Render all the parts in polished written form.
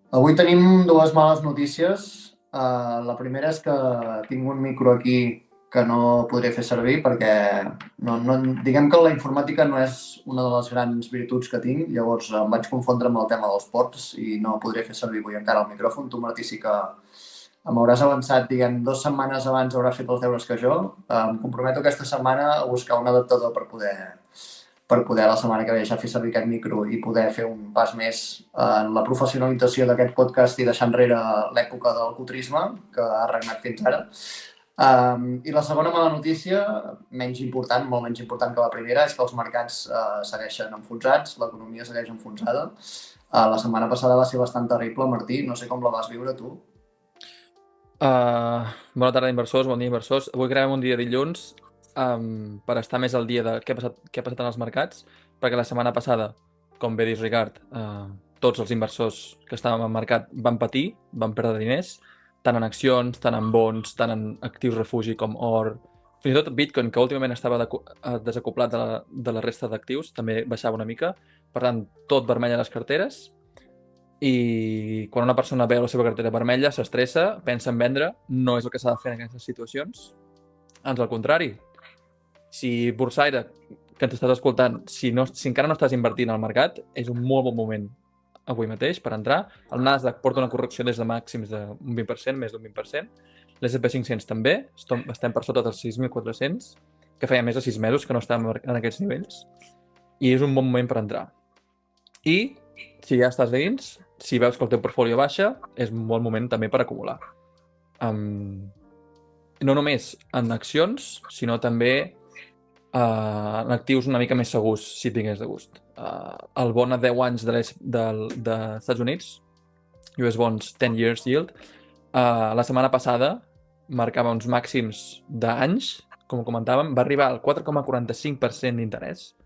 Avui tenim dues males notícies. La primera és que tinc un micro aquí que no podré fer servir perquè diguem que la informàtica no és una de les grans virtuts que tinc, llavors em vaig confondre amb el tema dels ports i no podré fer servir avui encara el micròfon. Tu, Martí, sí que m'hauràs avançat, diguem, 2 setmanes abans hauràs fet els deures que jo. Em comprometo aquesta setmana a buscar un adaptador per poder la setmana que ve ja fer servir aquest micro i poder fer un pas més en la professionalització d'aquest podcast i deixar enrere l'època del cutrisme que ha regnat fins ara. I la segona mala notícia, menys important, molt menys important que la primera, és que els mercats segueixen enfonsats, l'economia segueix enfonsada. La setmana passada va ser bastant terrible, Martí, no sé com la vas viure tu. Bona tarda, inversors, bon dia, inversors. Avui gravem un dia dilluns per estar més al dia de què ha passat en els mercats, perquè la setmana passada, com bé dius, Ricard, tots els inversors que estàvem al mercat van patir, van perdre diners, tant en accions, tant en bons, tant en actius refugi com or. Fins i tot Bitcoin, que últimament estava desacoplat de la resta d'actius, també baixava una mica. Per tant, tot vermell a les carteres. I quan una persona veu la seva cartera vermella, s'estressa, pensa en vendre, no és el que s'ha de fer en aquestes situacions. Ans al contrari, si Bursaire, que ens estàs escoltant, si encara no estàs invertint al mercat, és un molt bon moment avui mateix per entrar. El Nasdaq porta una correcció des de màxims d'un 20%, més d'un 20%. L'S&P 500 també, estem per sota dels 6.400, que feia més de 6 mesos que no estàvem en aquests nivells, i és un bon moment per entrar. I si ja estàs dins, si veus que el teu portfolio baixa, és un bon moment també per acumular. No només en accions, sinó també en actius una mica més segurs, si et vingués de gust. El bon a 10 anys dels Estats Units, US Bonds 10 Years Yield, la setmana passada marcava uns màxims d'anys, com comentàvem, va arribar al 4,45% d'interès,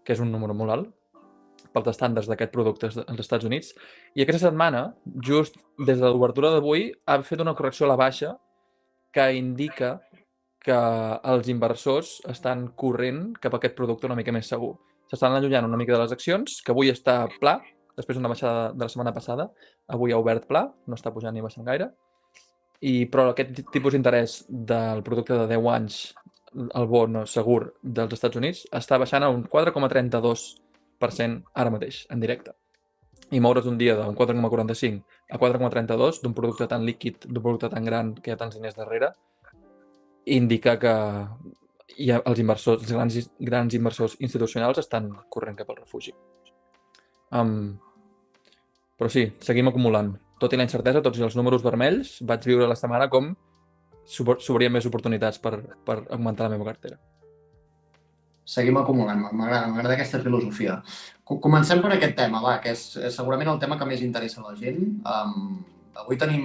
que és un número molt alt, pels estàndards d'aquest producte als Estats Units, i aquesta setmana, just des de l'obertura d'avui, ha fet una correcció a la baixa que indica que els inversors estan corrent cap a aquest producte una mica més segur. S'estan allunyant una mica de les accions, que avui està pla, després d'una baixada de la setmana passada, avui ha obert pla, no està pujant ni baixant gaire, però aquest tipus d'interès del producte de 10 anys, el bon segur dels Estats Units, està baixant a un 4,32% ara mateix, en directe. I moure's un dia d'un 4,45 a 4,32 d'un producte tan líquid, d'un producte tan gran que hi ha tants diners darrere, indica que els inversors, els grans inversors institucionals estan corrent cap al refugi. Però sí, seguim acumulant. Tot i la incertesa, tots els números vermells, vaig viure la setmana com s'obrien més oportunitats per augmentar la meva cartera. Seguim acumulant, m'agrada aquesta filosofia. Comencem per aquest tema, va, que és segurament el tema que més interessa a la gent. Avui tenim...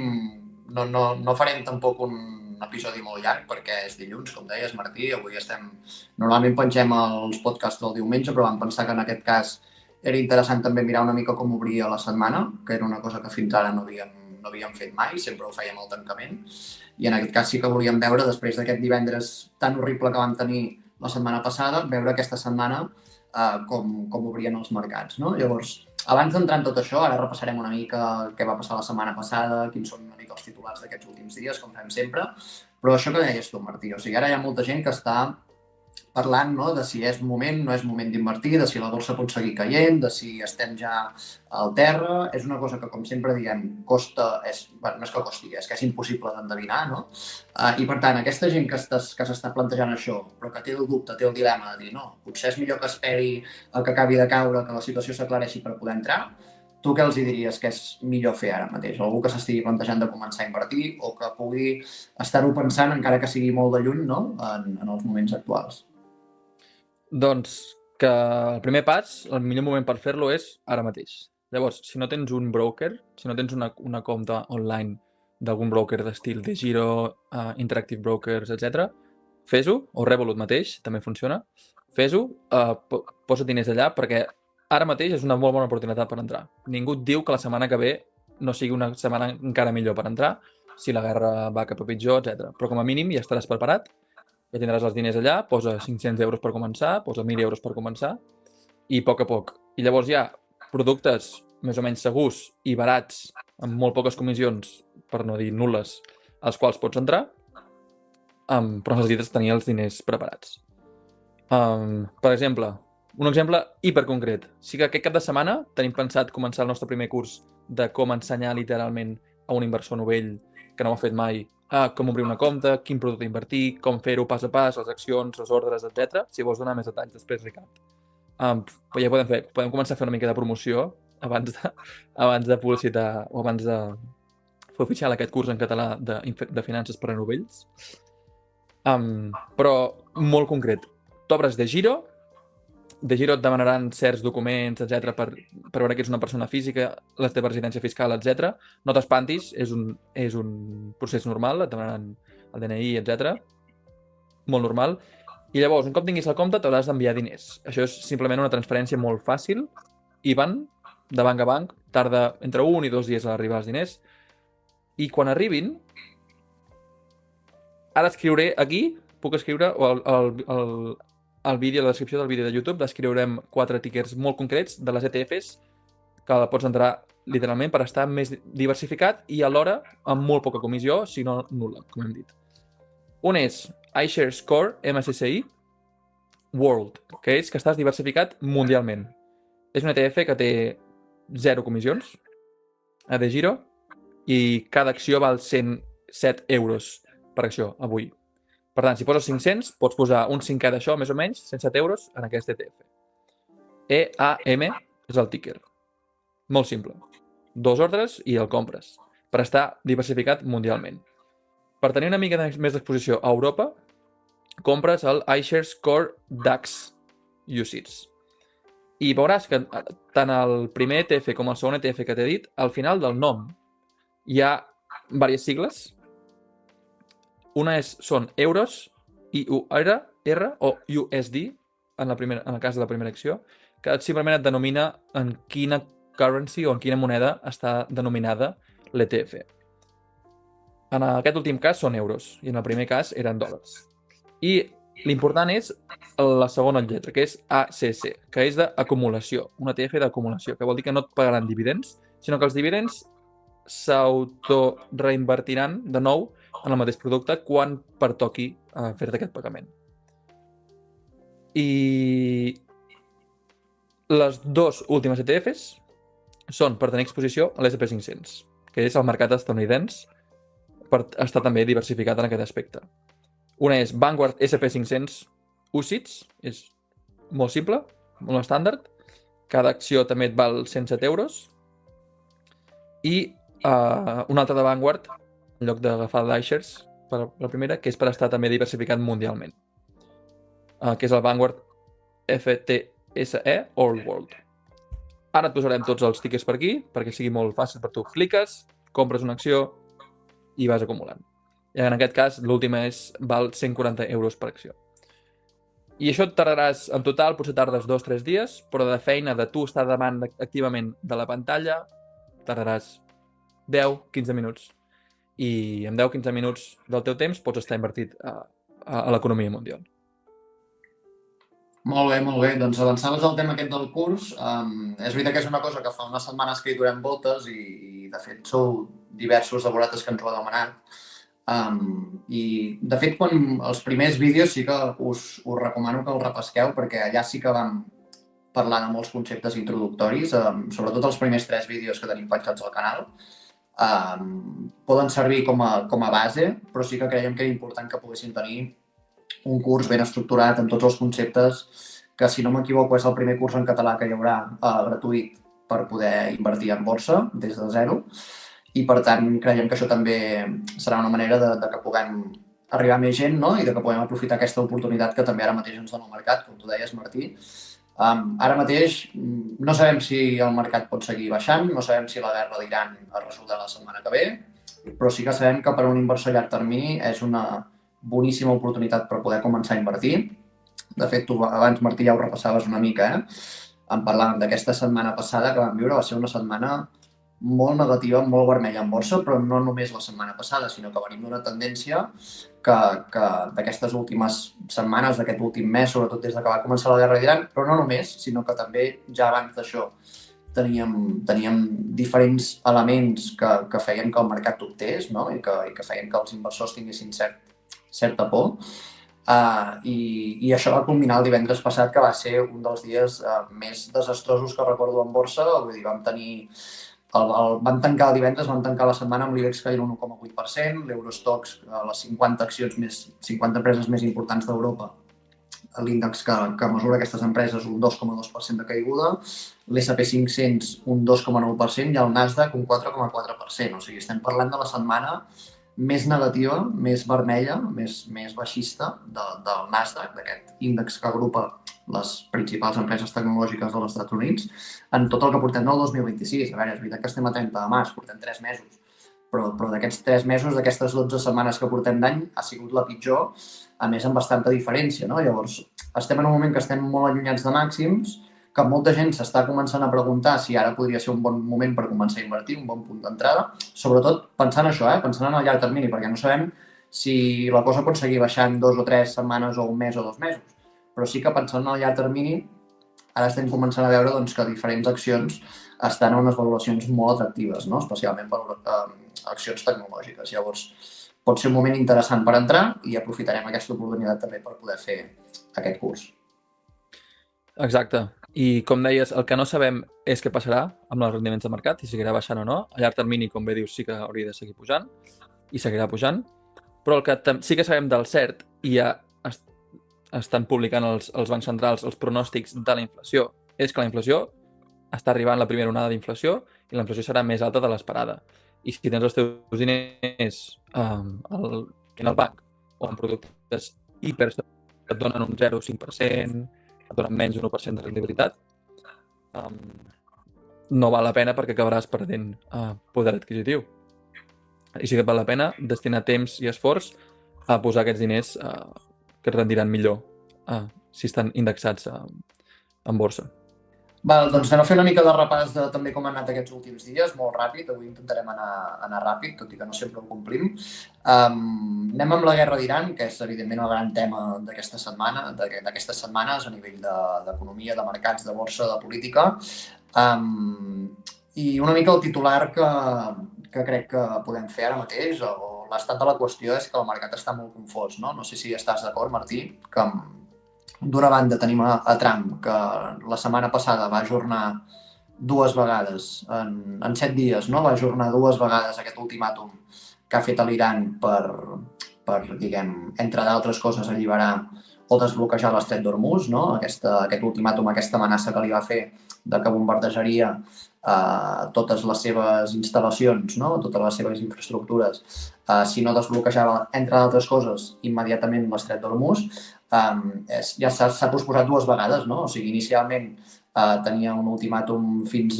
No farem tampoc un episodi molt llarg perquè és dilluns, com deies, Martí. Avui Normalment pengem els podcasts del diumenge, però vam pensar que en aquest cas era interessant també mirar una mica com obria la setmana, que era una cosa que fins ara no havíem fet mai, sempre ho fèiem al tancament. I en aquest cas sí que volíem veure, després d'aquest divendres tan horrible que vam tenir la setmana passada, veure aquesta setmana com obrien els mercats, no? Llavors, abans d'entrar en tot això, ara repassarem una mica què va passar la setmana passada, quins són una mica els titulars d'aquests últims dies, com fem sempre, però això que deies tu, Martí, o sigui, ara hi ha molta gent que està parlant, no?, de si és moment, no és moment d'invertir, de si la borsa pot seguir caient, de si estem ja al terra. És una cosa que, com sempre diem, no és que costi, és que és impossible d'endevinar, no? I, per tant, aquesta gent que s'està plantejant això, però que té el dubte, té el dilema de dir, no, potser és millor que esperi el que acabi de caure, que la situació s'aclareixi per poder entrar, tu què els diries que és millor fer ara mateix? Algú que s'estigui plantejant de començar a invertir o que pugui estar-ho pensant, encara que sigui molt de lluny, no?, en els moments actuals. Doncs que el primer pas, el millor moment per fer-lo és ara mateix. Llavors, si no tens un broker, si no tens una compta online d'algun broker d'estil de Giro, Interactive Brokers, etc., fes-ho, o Revolut mateix, també funciona, fes-ho, posa diners allà, perquè ara mateix és una molt bona oportunitat per entrar. Ningú et diu que la setmana que ve no sigui una setmana encara millor per entrar, si la guerra va cap a pitjor, etc. Però com a mínim ja estaràs preparat, ja tindràs els diners allà, posa 500 euros per començar, posa 1.000 euros per començar, i a poc. I llavors hi ha productes més o menys segurs i barats amb molt poques comissions, per no dir nul·les, als quals pots entrar, però necessites tenir els diners preparats. Per exemple, un exemple hiperconcret. Sí que aquest cap de setmana tenim pensat començar el nostre primer curs de com ensenyar literalment a un inversor novell que no ho ha fet mai com obrir una compte, quin producte invertir, com fer-ho pas a pas, les accions, les ordres, etc. Si vols donar més detalls després, Ricard. Ja podem fer. Podem començar a fer una mica de promoció abans de publicitar o abans de fer oficial aquest curs en català de finances per a novells. Però molt concret. T'obres de Giro et demanaran certs documents, etc per veure que ets una persona física, la teva residència fiscal, etc. No t'espantis, és un procés normal, et demanaran el DNI, etc. Molt normal. I llavors, un cop tinguis el compte, t'hauràs d'enviar diners. Això és simplement una transferència molt fàcil, IBAN, de banc a banc, tarda entre 1 i 2 dies a arribar els diners, i quan arribin, ara escriuré aquí, puc escriure, o al vídeo, a la descripció del vídeo de YouTube, descriurem 4 tickets molt concrets de les ETFs que pots entrar literalment per estar més diversificat i alhora amb molt poca comissió, si no nul·la, com hem dit. Un és iShares Core MSCI World, que és que estàs diversificat mundialment. És un ETF que té 0 comissions a De Giro i cada acció val 107 euros per acció avui. Per tant, si poses 500, pots posar un cinquè d'això, més o menys, 107 euros, en aquest ETF. EAM és el ticker. Molt simple. 2 ordres i el compres, per estar diversificat mundialment. Per tenir una mica més d'exposició a Europa, compres el iShares Core DAX UCITS. I veuràs que tant el primer ETF com el segon ETF que t'he dit, al final del nom hi ha diverses sigles. Una són euros, IUR o USD, en el cas de la primera acció, que simplement et denomina en quina currency o en quina moneda està denominada l'ETF. En aquest últim cas són euros i en el primer cas eren dòlars. I l'important és la segona lletra, que és ACC, que és d'acumulació, un ETF d'acumulació, que vol dir que no et pagaran dividends, sinó que els dividends s'autoreinvertiran de nou en el mateix producte quan pertoqui fer-te aquest pagament. I les 2 últimes ETFs són per tenir exposició a l'S&P 500, que és el mercat estadounidense, per estar també diversificat en aquest aspecte. Una és Vanguard S&P 500 UCITS, és molt simple, molt estàndard. Cada acció també et val 107 euros. I una altra de Vanguard, en lloc d'agafar l'iShares per la primera, que és per estar també diversificat mundialment, que és el Vanguard FTSE All World. Ara et posarem tots els tickets per aquí, perquè sigui molt fàcil per tu. Cliques, compres una acció i vas acumulant. I en aquest cas, l'última val 140 euros per acció. I això et tardaràs, en total, potser tardes 2 o 3 dies, però de feina de tu estar davant activament de la pantalla, tardaràs 10-15 minuts. I en 10-15 minuts del teu temps pots estar invertit a l'economia mundial. Molt bé. Doncs avançaves al tema aquest del curs. És veritat que és una cosa que fa unes setmanes que hi durem voltes i de fet sou diversos de vosaltres que ens ho heu demanat. I de fet, quan els primers vídeos sí que us recomano que els repasseu perquè allà sí que vam parlar de molts conceptes introductoris, sobretot els primers 3 vídeos que tenim penjats al canal. Poden servir com a base, però sí que creiem que era important que poguessin tenir un curs ben estructurat amb tots els conceptes, que si no m'equivoco és el primer curs en català que hi haurà gratuït per poder invertir en borsa des de zero, i per tant creiem que això també serà una manera de que puguem arribar a més gent, no? I de que puguem aprofitar aquesta oportunitat que també ara mateix ens dona el mercat, com tu deies, Martí. Ara mateix no sabem si el mercat pot seguir baixant, no sabem si la guerra d'Iran es resoldrà la setmana que ve, però sí que sabem que per a un inversor a llarg termini és una boníssima oportunitat per poder començar a invertir. De fet, tu abans, Martí, ja ho repassaves una mica, en parlàvem d'aquesta setmana passada que vam viure, va ser una setmana molt negativa, molt vermella en borsa, però no només la setmana passada, sinó que venim d'una tendència que d'aquestes últimes setmanes, d'aquest últim mes, sobretot des que va començar la guerra d'Iran, però no només, sinó que també ja abans d'això teníem diferents elements que feien que el mercat dubtés, no? I que feien que els inversors tinguessin certa por. I això va culminar el divendres passat, que va ser un dels dies més desastrosos que recordo en borsa. Vull dir, vam tancar el divendres, vam tancar la setmana amb l'IBEX caient un 1,8%, l'Eurostoxx, les 50 empreses més importants d'Europa, l'índex que mesura aquestes empreses, un 2,2% de caiguda, l'S&P 500 un 2,9% i el Nasdaq un 4,4%. O sigui, estem parlant de la setmana més negativa, més vermella, més baixista del Nasdaq, d'aquest índex que agrupa les principals empreses tecnològiques dels Estats Units, en tot el que portem del 2026. A veure, és veritat que estem a 30 de març, portem 3 mesos, però d'aquests 3 mesos, d'aquestes 12 setmanes que portem d'any, ha sigut la pitjor, a més amb bastanta diferència, no? Llavors, estem en un moment que estem molt allunyats de màxims, que molta gent s'està començant a preguntar si ara podria ser un bon moment per començar a invertir, un bon punt d'entrada, sobretot pensant això, pensant en el llarg termini, perquè no sabem si la cosa pot seguir baixant 2 o 3 setmanes o un mes o 2 mesos, però sí que pensant en el llarg termini, ara estem començant a veure que diferents accions estan a unes valoracions molt atractives, no? Especialment per accions tecnològiques. Llavors, pot ser un moment interessant per entrar i aprofitarem aquesta oportunitat també per poder fer aquest curs. Exacte. I com deies, el que no sabem és què passarà amb els rendiments de mercat, si seguirà baixant o no. A llarg termini, com bé dius, sí que hauria de seguir pujant i seguirà pujant. Però el que sí que sabem del cert, i ja estan publicant els bancs centrals els pronòstics de la inflació, és que la inflació està arribant la primera onada d'inflació i la inflació serà més alta de l'esperada. I si tens els teus diners en el banc o en productes hipersegurs que et donen un 0,5%, et donen menys d'un 1% de rendibilitat, no val la pena perquè acabaràs perdent poder adquisitiu. I sí que val la pena destinar temps i esforç a posar aquests diners que et rendiran millor si estan indexats en borsa. Val, doncs anem a fer una mica de repàs de també com han anat aquests últims dies, molt ràpid. Avui intentarem anar ràpid, tot i que no sempre ho complim. Anem amb la guerra d'Iran, que és evidentment el gran tema d'aquestes setmanes a nivell d'economia, de mercats, de borsa, de política. I una mica el titular que crec que podem fer ara mateix, o l'estat de la qüestió, és que el mercat està molt confós, no? No sé si estàs d'acord, Martí, que d'una banda tenim a Trump, que la setmana passada va ajornar 2 vegades, en 7 dies, no? Va ajornar 2 vegades aquest ultimàtum que ha fet a l'Iran per, diguem, entre d'altres coses, alliberar o desbloquejar l'estret d'Hormuz, no? Aquest ultimàtum, aquesta amenaça que li va fer de que bombardejaria totes les seves instal·lacions, no? Totes les seves infraestructures, si no desbloquejava, entre d'altres coses, immediatament l'estret d'Hormuz. Ja s'ha posposat 2 vegades, no? O sigui, inicialment tenia un ultimàtum em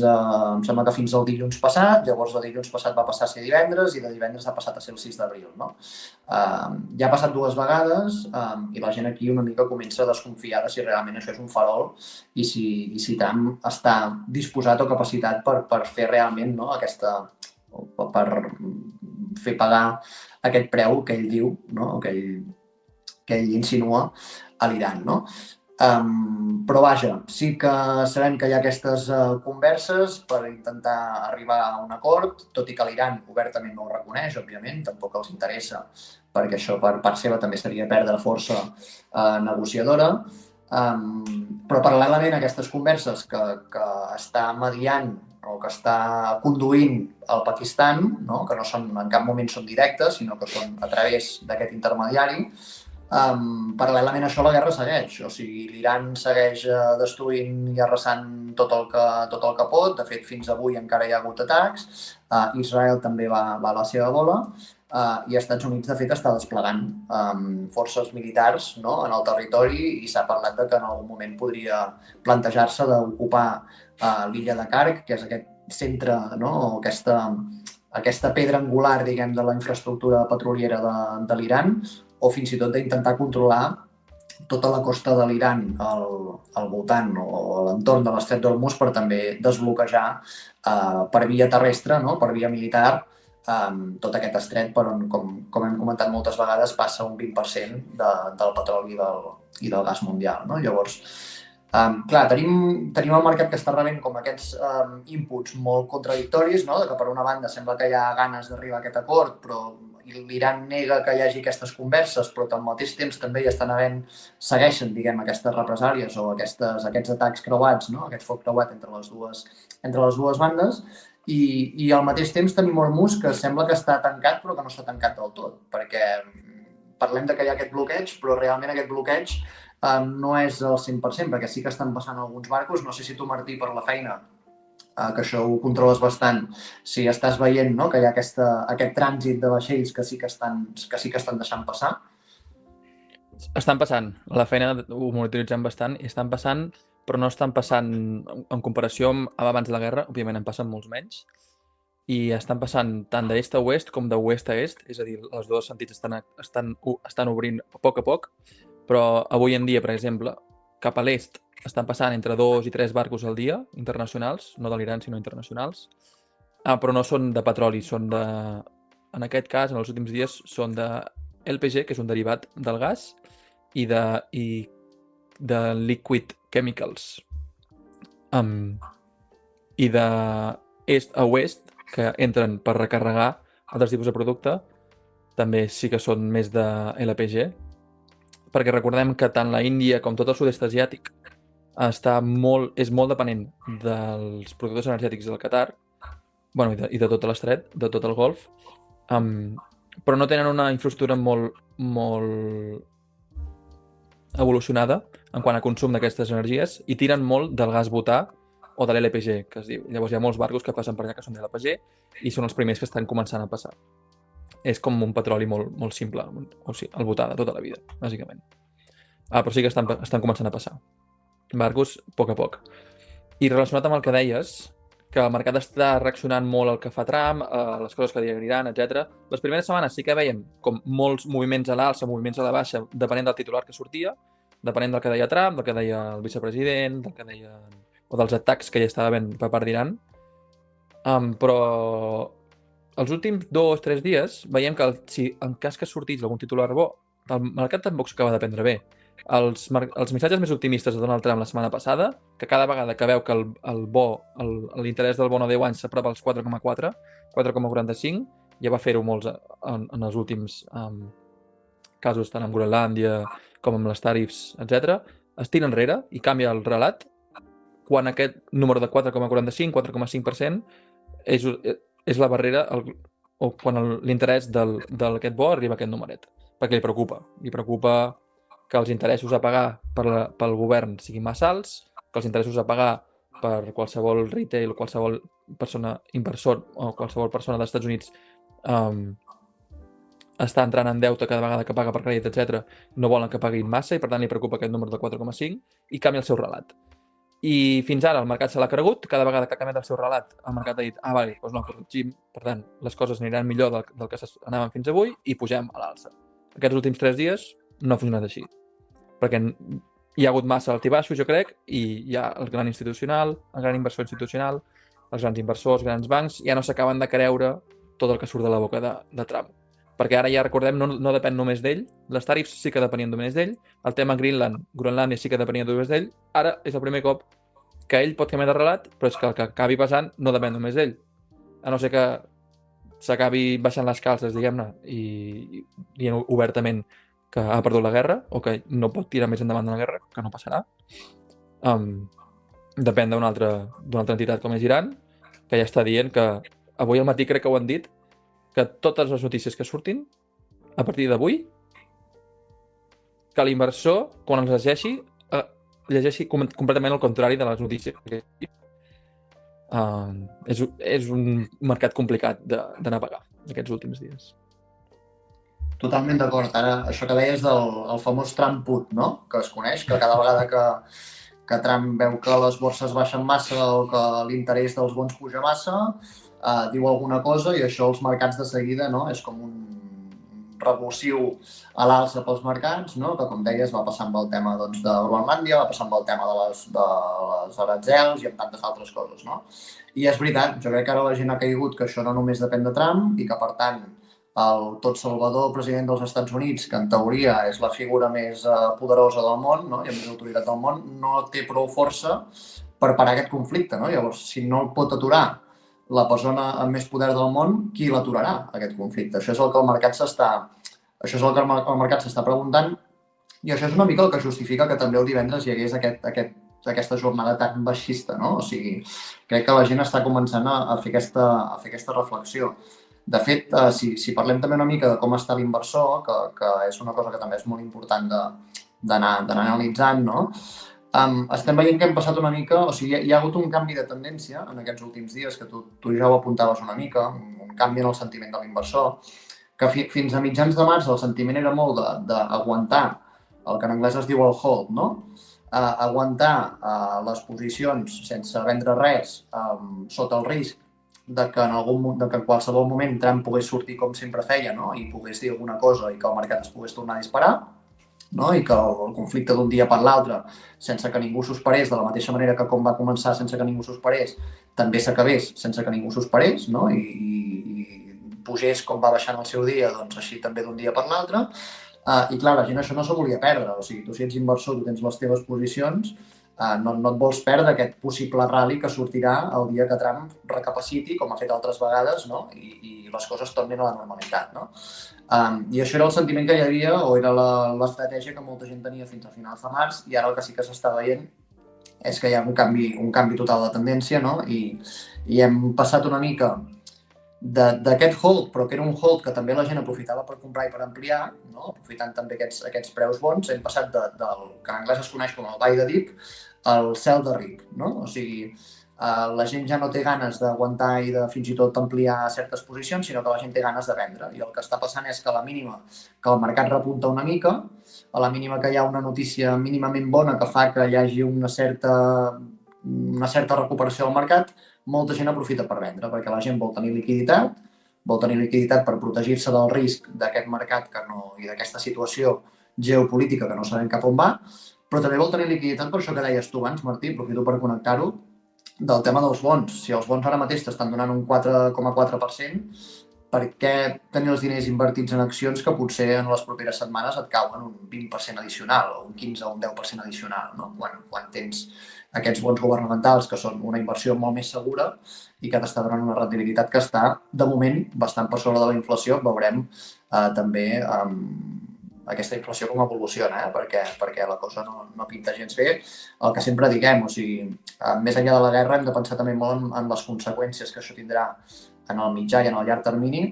sembla que fins al dilluns passat, llavors el dilluns passat va passar a ser divendres i de divendres ha passat a ser el 6 d'abril, no? Ja ha passat 2 vegades i la gent aquí una mica comença a desconfiar de si realment això és un farol i si Trump està disposat o capacitat per fer realment, no, per fer pagar aquest preu que ell diu, no, que ell insinua a l'Iran, no? Però vaja, sí que sabem que hi ha aquestes converses per intentar arribar a un acord, tot i que l'Iran obertament no ho reconeix, òbviament, tampoc els interessa, perquè això per part seva també seria perdre força negociadora. Però paral·lelament a aquestes converses que està mediant o que està conduint el Pakistan, no? Que no són, en cap moment són directes, sinó que són a través d'aquest intermediari, paral·lelament a això la guerra segueix, o sigui, l'Iran segueix destruint i arrasant tot el que pot, de fet fins avui encara hi ha hagut atacs, Israel també va a la seva bola i els Estats Units de fet està desplegant forces militars, no, en el territori i s'ha parlat de que en algun moment podria plantejar-se d'ocupar l'illa de Kark, que és aquest centre, no, aquesta pedra angular, diguem, de la infraestructura petroliera de l'Iran, o fins i tot d'intentar controlar tota la costa de l'Iran al voltant o a l'entorn de l'estret d'Hormuz per també desbloquejar per via terrestre, no? Per via militar, tot aquest estret per on, com hem comentat moltes vegades, passa un 20% del petroli i del gas mundial, no? Llavors, Clar, tenim el mercat que està rebent com aquests inputs molt contradictoris, no? De que per una banda sembla que hi ha ganes d'arribar a aquest acord, però l'Iran nega que hi hagi aquestes converses, però al mateix temps també hi estan segueixen, diguem, aquestes represàlies o aquests atacs creuats, no? Aquest foc creuat entre les dues bandes, i al mateix temps tenim Hormuz, que sembla que està tancat, però que no està tancat del tot, perquè parlem de que hi ha aquest bloqueig, però realment aquest bloqueig no és al 100%, perquè sí que estan passant alguns barcos. No sé si tu, Martí, per la feina, que això ho controles bastant, si estàs veient, no?, que hi ha aquest trànsit de vaixells que sí que estan deixant passar. Estan passant. A la feina ho monitoritzem bastant i estan passant, però no estan passant en comparació amb abans de la guerra. Òbviament en passen molts menys. I estan passant tant d'est a oest com d'oest a est, és a dir, els dos sentits estan obrint a poc, però avui en dia, per exemple, cap a l'est estan passant entre 2 i 3 barcos al dia, internacionals, no de l'Iran, sinó internacionals, però no són de petroli, són de... En aquest cas, en els últims dies, són de LPG, que és un derivat del gas, i de liquid chemicals. I de est a oest, que entren per recarregar altres tipus de producte, també sí que són més de LPG, perquè recordem que tant la Índia com tot el sud-est asiàtic és molt dependent dels productors energètics del Qatar, bueno, i de tot l'estret, de tot el Golf, però no tenen una infraestructura molt evolucionada en quant a consum d'aquestes energies i tiren molt del gas butà o de l'LPG, que es diu. Llavors hi ha molts barcos que passen per allà que són de l'LPG i són els primers que estan començant a passar. És com un petroli molt simple, o sigui, el butà de tota la vida, bàsicament. Però sí que estan començant a passar. Barcos, a poc. I relacionat amb el que deies, que el mercat està reaccionant molt al que fa Trump, a les coses que diran, etc. Les primeres setmanes sí que veiem com molts moviments a l'alça, moviments a la baixa, depenent del titular que sortia, depenent del que deia Trump, del que deia el vicepresident, del que deia... o dels atacs que ja estava havent per part d'Iran. Però els últims 2 o 3 dies veiem que si en cas que sortís algun titular bo, el mercat tampoc s'acaba de prendre bé. Els missatges més optimistes de Donald Trump la setmana passada, que cada vegada que veu que l'interès del bo a 10 anys s'apropa als 4,4, 4,45, ja va fer-ho molts en els últims casos, tant amb Groenlàndia com amb les tarifs, etc. Es tira enrere i canvia el relat quan aquest número de 4,45, 4,5% és la barrera o quan l'interès d'aquest bo arriba a aquest numeret, perquè li preocupa que els interessos a pagar pel govern siguin massa alts, que els interessos a pagar per qualsevol retail o qualsevol persona inversor o qualsevol persona dels Estats Units està entrant en deute cada vegada que paga per crèdit, etc. No volen que paguin massa i per tant li preocupa aquest número de 4,5 i canvia el seu relat. I fins ara el mercat se l'ha cregut, cada vegada que ha canviat el seu relat, el mercat ha dit, vale, doncs no, corregim, per tant, les coses aniran millor del que anaven fins avui i pugem a l'alça. Aquests últims 3 dies no ha funcionat així, perquè hi ha hagut massa altibaixos, jo crec, i hi ha el gran institucional, el gran inversor institucional, els grans inversors, grans bancs, ja no s'acaben de creure tot el que surt de la boca de Trump. Perquè ara ja recordem, no depèn només d'ell, les tarifs sí que depenien només d'ell, el tema Groenlàndia sí que depenia només d'ell, ara és el primer cop que ell pot canviar de relat, però és que el que acabi passant no depèn només d'ell. A no ser que s'acabi baixant les calces, diguem-ne, i dient obertament que ha perdut la guerra, o que no pot tirar més endavant de la guerra, que no passarà. Depèn d'una altra entitat com és Iran, que ja està dient que, avui al matí crec que ho han dit, que totes les notícies que surtin, a partir d'avui, que l'inversor, quan els llegeixi completament el contrari de les notícies. És un mercat complicat de navegar aquests últims dies. Totalment d'acord. Ara, això que deies del famós Trump put, no?, que es coneix, que cada vegada que Trump veu que les borses baixen massa o que l'interès dels bons puja massa, diu alguna cosa i això els mercats de seguida, no?, és com un revulsiu a l'alça pels mercats, no?, que com deies va passar amb el tema de Groenlàndia, va passar amb el tema de les aratzels i amb tantes altres coses, no? I és veritat, jo crec que ara la gent ha caigut que això no només depèn de Trump i que per tant tot salvador president dels Estats Units, que en teoria és la figura més poderosa del món, no? I amb més autoritat del món, no té prou força per parar aquest conflicte, no? Llavors, si no el pot aturar la persona amb més poder del món, qui l'aturarà, aquest conflicte? Això és el que el mercat el mercat s'està preguntant, i això és una mica el que justifica que també el divendres hi hagués aquesta jornada tan baixista, no? O sigui, crec que la gent està començant a fer aquesta reflexió. De fet, si parlem també una mica de com està l'inversor, que és una cosa que també és molt important d'anar analitzant, no? Estem veient que hem passat una mica, o sigui, hi ha hagut un canvi de tendència en aquests últims dies, que tu ja ho apuntaves una mica, un canvi en el sentiment de l'inversor, que fins a mitjans de març el sentiment era molt d'aguantar el que en anglès es diu el hold, no? Aguantar les posicions sense vendre res sota el risc de que en qualsevol moment Trump pogués sortir com sempre feia, no? I pogués dir alguna cosa i que el mercat es pogués tornar a disparar, no? I que el conflicte d'un dia per l'altre, sense que ningú s'ho esperés, de la mateixa manera que com va començar sense que ningú s'ho esperés, també s'acabés sense que ningú s'ho esperés, no? I pugés com va baixant el seu dia, doncs així també d'un dia per l'altre. I clar, la gent això no s'ho volia perdre, o sigui, tu si ets inversor, tu tens les teves posicions, no et vols perdre aquest possible rally que sortirà el dia que Trump recapaciti, com ha fet altres vegades, no? I les coses tornin a la normalitat, no? I això era el sentiment que hi havia, o era l'estratègia que molta gent tenia fins a finals de març, i ara el que sí que s'està veient és que hi ha un canvi total de tendència, no? I hem passat una mica d'aquest hold, però que era un hold que també la gent aprofitava per comprar i per ampliar, no? Aprofitant també aquests preus bons, hem passat del que en anglès es coneix com el buy the dip al sell the rip, no? O sigui, la gent ja no té ganes d'aguantar i de fins i tot ampliar certes posicions, sinó que la gent té ganes de vendre. I el que està passant és que a la mínima que el mercat repunta una mica, a la mínima que hi ha una notícia mínimament bona que fa que hi hagi una certa recuperació del mercat, molta gent aprofita per vendre, perquè la gent vol tenir liquiditat per protegir-se del risc d'aquest mercat i d'aquesta situació geopolítica que no sabem cap on va, però també vol tenir liquiditat per això que deies tu abans, Martí, aprofito per connectar-ho, del tema dels bons. Si els bons ara mateix t'estan donant un 4,4%, per què tenir els diners invertits en accions que potser en les properes setmanes et cauen un 20% addicional o un 15 o un 10% addicional, no? Quan tens aquests bons governamentals, que són una inversió molt més segura i que t'està donant una rendibilitat que està, de moment, bastant per sobre de la inflació. Veurem també aquesta inflació com evoluciona, perquè la cosa no pinta gens bé. El que sempre diguem, o sigui, més enllà de la guerra hem de pensar també molt en les conseqüències que això tindrà en el mitjà i en el llarg termini,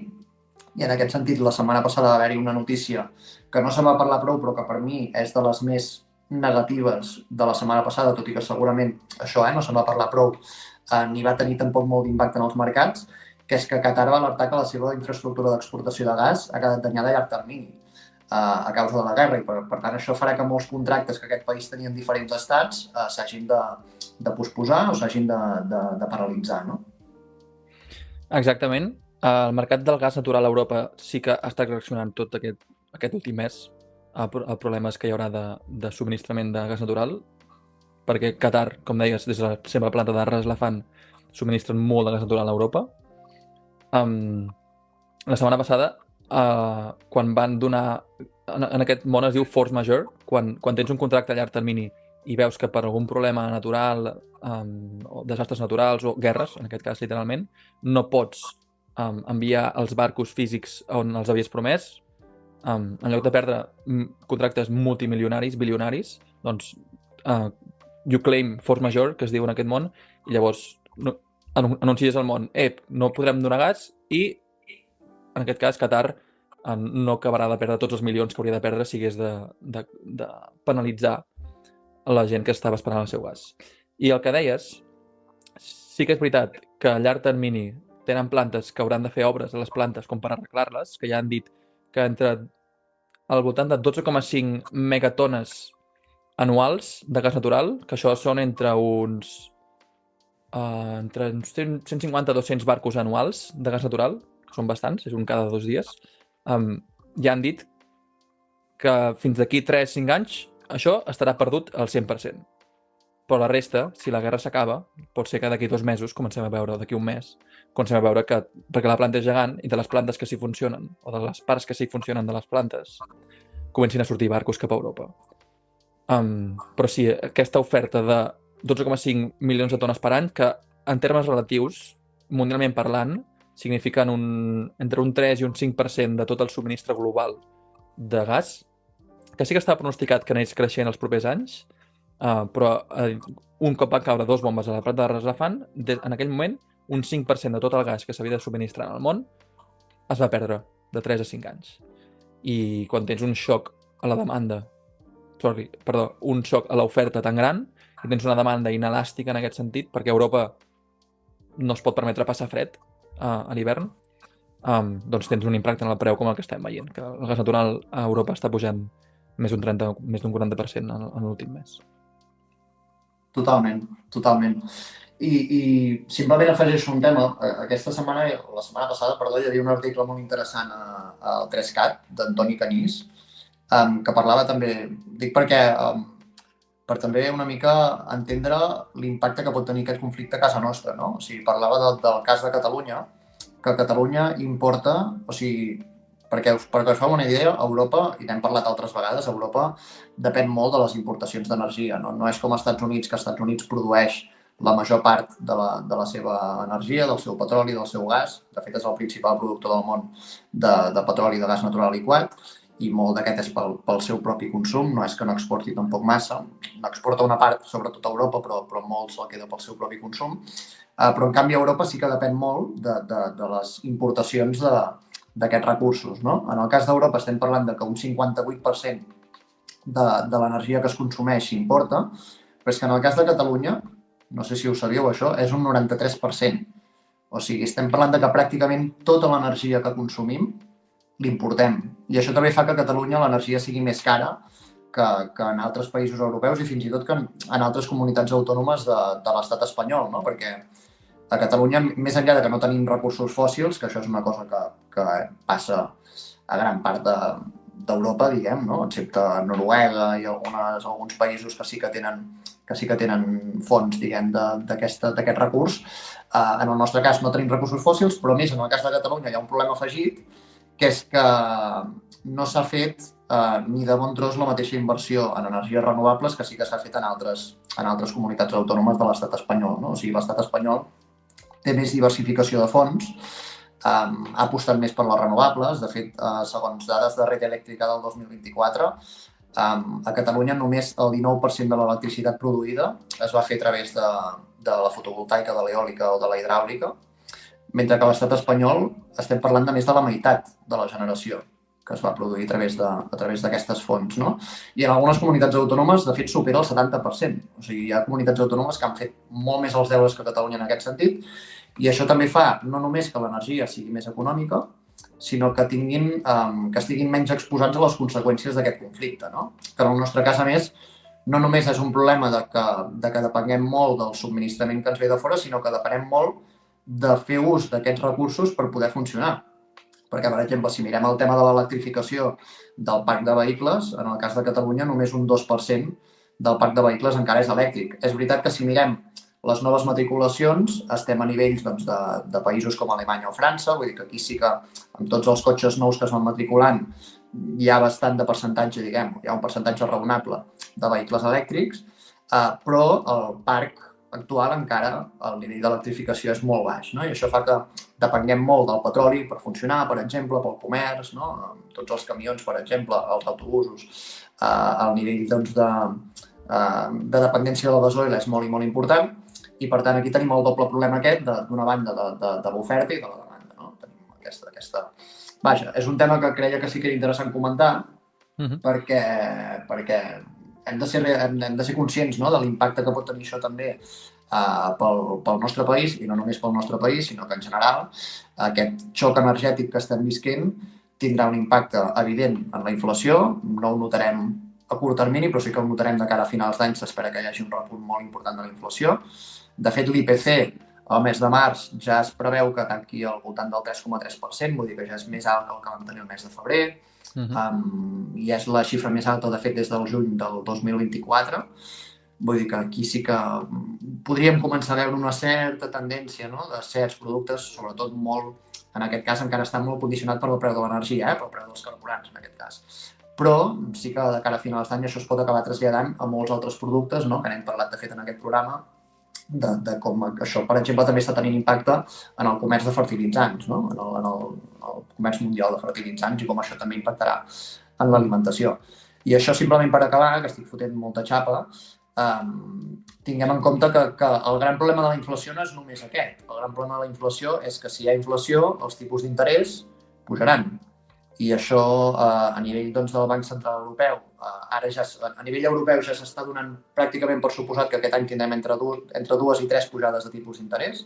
i en aquest sentit la setmana passada va haver-hi una notícia que no se'n va parlar prou, però que per mi és de les més negatives de la setmana passada, tot i que segurament això no se'n va parlar prou, ni va tenir tampoc molt d'impacte en els mercats, que és que Qatar va alertar que la seva infraestructura d'exportació de gas ha quedat danyada a llarg termini a causa de la guerra, i per tant això farà que molts contractes que aquest país tenia en diferents estats s'hagin de posposar o s'hagin de paralitzar, no? Exactament. El mercat del gas natural a Europa sí que està reaccionant tot aquest últim mes a problemes que hi haurà de subministrament de gas natural, perquè Qatar, com deies, des de la seva planta de Ras Laffan subministren molt de gas natural a Europa. La setmana passada, quan van donar... En aquest món es diu force majeure, quan tens un contracte a llarg termini i veus que per algun problema natural, o desastres naturals o guerres, en aquest cas literalment, no pots enviar els barcos físics on els havies promès, en lloc de perdre contractes multimilionaris, bilionaris, doncs you claim force majeure, que es diu en aquest món, i llavors anuncies al món, no podrem donar gas, i en aquest cas Qatar no acabarà de perdre tots els milions que hauria de perdre si hagués de penalitzar la gent que estava esperant el seu gas. I el que deies, sí que és veritat que a llarg termini tenen plantes que hauran de fer obres a les plantes com per arreglar-les, que ja han dit que entre al voltant de 12,5 megatones anuals de gas natural, que això són entre uns 150 a 200 barcos anuals de gas natural, que són bastants, és un cada 2 dies, ja han dit que fins d'aquí 3-5 anys això estarà perdut al 100%. Però la resta, si la guerra s'acaba, pot ser que d'aquí 2 mesos comencem a veure, d'aquí un mes, comencem a veure que, perquè la planta és gegant i de les plantes que sí funcionen, o de les parts que sí funcionen de les plantes, comencin a sortir barcos cap a Europa. Però sí, aquesta oferta de 12,5 milions de tones per any, que en termes relatius, mundialment parlant, signifiquen entre un 3 i un 5% de tot el subministre global de gas, que sí que està pronosticat que anés creixent els propers anys, però un cop van caure 2 bombes a la planta de Ras en aquell moment un 5% de tot el gas que s'havia de subministrar en el món es va perdre de 3 a 5 anys. I quan tens un xoc a la demanda, un xoc a l'oferta tan gran, i tens una demanda inelàstica en aquest sentit, perquè Europa no es pot permetre passar fred a l'hivern, doncs tens un impacte en el preu com el que estem veient, que el gas natural a Europa està pujant més d'un 40% en l'últim mes. Totalment. I simplement afegeixo un tema. Aquesta setmana, la setmana passada, hi havia un article molt interessant al 3CAT d'Antoni Canís, que parlava també, dic perquè per també una mica entendre l'impacte que pot tenir aquest conflicte a casa nostra, no? O sigui, parlava del cas de Catalunya, que Catalunya importa, o sigui, perquè us feu una idea, Europa, i n'hem parlat altres vegades, Europa depèn molt de les importacions d'energia, no? No és com als Estats Units, que als Estats Units produeix la major part de la seva energia, del seu petroli, del seu gas. De fet, és el principal productor del món de petroli i de gas natural liquat, i molt d'aquest és pel seu propi consum, no és que no exporti tampoc massa. N'exporta una part, sobretot a Europa, però molt se'l queda pel seu propi consum. Però, en canvi, Europa sí que depèn molt de les importacions d'aquests recursos, no? En el cas d'Europa estem parlant de que un 58% de l'energia que es consumeix s'importa, però és que en el cas de Catalunya, no sé si ho sabíeu això, és un 93%. O sigui, estem parlant de que pràcticament tota l'energia que consumim l'importem. I això també fa que a Catalunya l'energia sigui més cara que en altres països europeus i fins i tot que en altres comunitats autònomes de l'estat espanyol, no? Perquè a Catalunya, més enllà de que no tenim recursos fòssils, que això és una cosa que passa a gran part d'Europa, diguem, no? Excepte Noruega i alguns països que sí que tenen fons, diguem, d'aquest recurs. En el nostre cas no tenim recursos fòssils, però més en el cas de Catalunya hi ha un problema afegit, que és que no s'ha fet ni de bon tros la mateixa inversió en energies renovables que sí que s'ha fet en altres comunitats autònomes de l'estat espanyol, no? O sigui, l'estat espanyol té més diversificació de fons, ha apostat més per les renovables. De fet, segons dades de Red Eléctrica del 2024, a Catalunya només el 19% de l'electricitat produïda es va fer a través de la fotovoltaica, de l'eòlica o de la hidràulica, mentre que a l'estat espanyol estem parlant de més de la meitat de la generació que es va produir a través d'aquestes fonts, no? I en algunes comunitats autònomes, de fet, supera el 70%. O sigui, hi ha comunitats autònomes que han fet molt més els deures que Catalunya en aquest sentit, i això també fa no només que l'energia sigui més econòmica, sinó que estiguin menys exposats a les conseqüències d'aquest conflicte, no? Que en el nostre cas, a més, no només és un problema de que depenguem molt del subministrament que ens ve de fora, sinó que depenem molt de fer ús d'aquests recursos per poder funcionar. Perquè, per exemple, si mirem el tema de l'electrificació del parc de vehicles, en el cas de Catalunya només un 2% del parc de vehicles encara és elèctric. És veritat que si mirem les noves matriculacions estem a nivells de països com Alemanya o França, vull dir que aquí sí que amb tots els cotxes nous que es van matriculant hi ha bastant de percentatge, diguem, hi ha un percentatge raonable de vehicles elèctrics, però el parc actual encara el nivell d'electrificació és molt baix, no? I això fa que depenguem molt del petroli per funcionar, per exemple, pel comerç, no? Tots els camions, per exemple, els autobusos, el nivell de dependència del gasoil és molt i molt important, i per tant aquí tenim el doble problema aquest d'una banda de l'oferta i de la demanda, no? Tenim aquesta... Vaja, és un tema que creia que sí que era interessant comentar, perquè hem de ser conscients, no?, de l'impacte que pot tenir això també pel nostre país, i no només pel nostre país, sinó que en general aquest xoc energètic que estem visquent tindrà un impacte evident en la inflació. No ho notarem a curt termini, però sí que ho notarem de cara a finals d'any. S'espera que hi hagi un repunt molt important de la inflació. De fet, l'IPC al mes de març ja es preveu que tanqui al voltant del 3,3%, vull dir que ja és més alt que el que vam tenir el mes de febrer. I és la xifra més alta, de fet, des del juny del 2024. Vull dir que aquí sí que podríem començar a veure una certa tendència, no?, de certs productes, sobretot molt, en aquest cas encara està molt condicionat per el preu de l'energia, pel preu dels carburants, en aquest cas. Però sí que de cara a finals d'any això es pot acabar traslladant a molts altres productes, no?, que n'hem parlat de fet en aquest programa, de com això, per exemple, també està tenint impacte en el comerç de fertilitzants, no?, en el comerç mundial de fertilitzants, i com això també impactarà en l'alimentació. I això simplement per acabar, que estic fotent molta xapa, tinguem en compte que el gran problema de la inflació no és només aquest. El gran problema de la inflació és que si hi ha inflació, els tipus d'interès pujaran. I això a nivell del Banc Central Europeu, ara ja a nivell europeu ja s'està donant pràcticament per suposat que aquest any tindrem entre 2 i 3 pujades de tipus d'interès.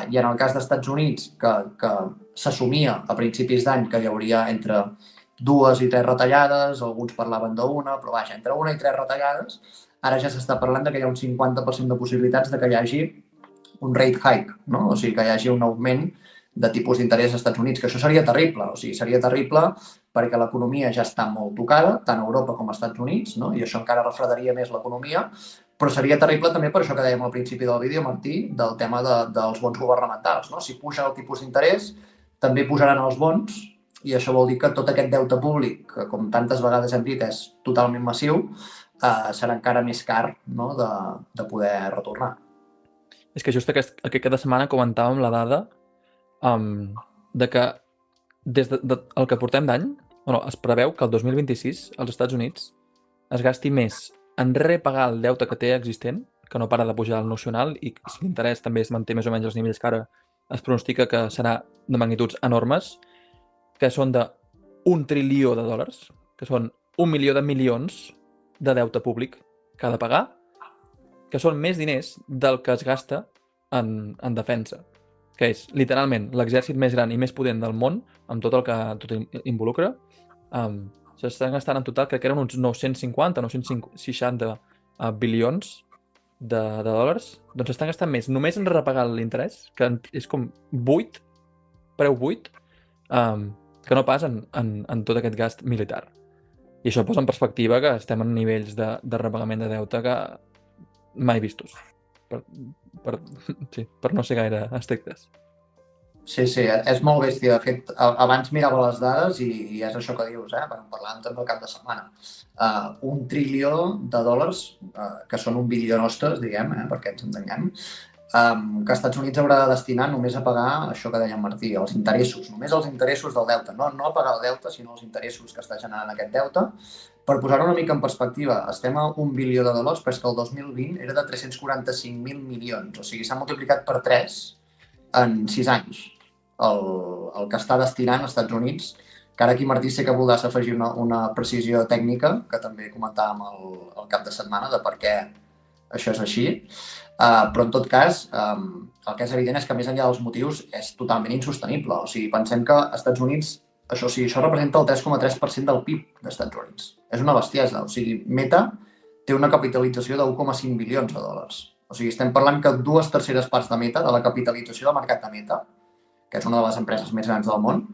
I en el cas dels Estats Units, que s'assumia a principis d'any que hi hauria entre 2 i 3 retallades, alguns parlaven d'una, però vaja, entre 1 i 3 retallades, ara ja s'està parlant que hi ha un 50% de possibilitats de que hi hagi un rate hike, no? O sigui, que hi hagi un augment de tipus d'interès als Estats Units, que això seria terrible. O sigui, seria terrible perquè l'economia ja està molt tocada, tant a Europa com als Estats Units, no? I això encara refredaria més l'economia, però seria terrible també per això que dèiem al principi del vídeo, Martí, del tema dels bons governamentals, no? Si puja el tipus d'interès, també pujaran els bons, i això vol dir que tot aquest deute públic, que com tantes vegades hem dit és totalment massiu, serà encara més car, no?, de poder retornar. És que just aquesta setmana comentàvem la dada de que des del que portem d'any, es preveu que el 2026 als Estats Units es gasti més en repagar el deute que té existent, que no para de pujar el nocional, i si l'interès també es manté més o menys als nivells que ara, es pronostica que serà de magnituds enormes, que són de $1 trilió, que són 1 milió de milions de deute públic que ha de pagar, que són més diners del que es gasta en defensa, que és literalment l'exèrcit més gran i més potent del món, amb tot el que tot involucra. S'estan gastant en total, crec que eren uns 960 bilions de dòlars, doncs s'estan gastant més només en repagar l'interès, que és com preu 8, que no pas en tot aquest gast militar. I això posa en perspectiva que estem en nivells de repagament de deute que mai vistos, per no ser gaire estrictes. Sí, és molt bèstia. De fet, abans mirava les dades i és això que dius, quan parlàvem també el cap de setmana. $1 trilió, que són 1 bilió nostres, diguem, perquè ens entenguem, que Estats Units haurà de destinar només a pagar això que deia Martí, els interessos, només els interessos del deute, no a pagar el deute, sinó els interessos que està generant aquest deute. Per posar-ho una mica en perspectiva, estem a $1 bilió, però és que el 2020 era de 345.000 milions, o sigui, s'ha multiplicat per 3 en 6 anys el que està destinant als Estats Units, que ara aquí, Martí, sé que voldràs afegir una precisió tècnica, que també comentàvem el cap de setmana, de per què això és així. Però, en tot cas, el que és evident és que, més enllà dels motius, és totalment insostenible. O sigui, pensem que als Estats Units, això representa el 3,3% del PIB dels Estats Units. És una bestiesa. O sigui, Meta té una capitalització de $1,5 bilions. O sigui, estem parlant que 2/3 parts de Meta, de la capitalització del mercat de Meta, que és una de les empreses més grans del món,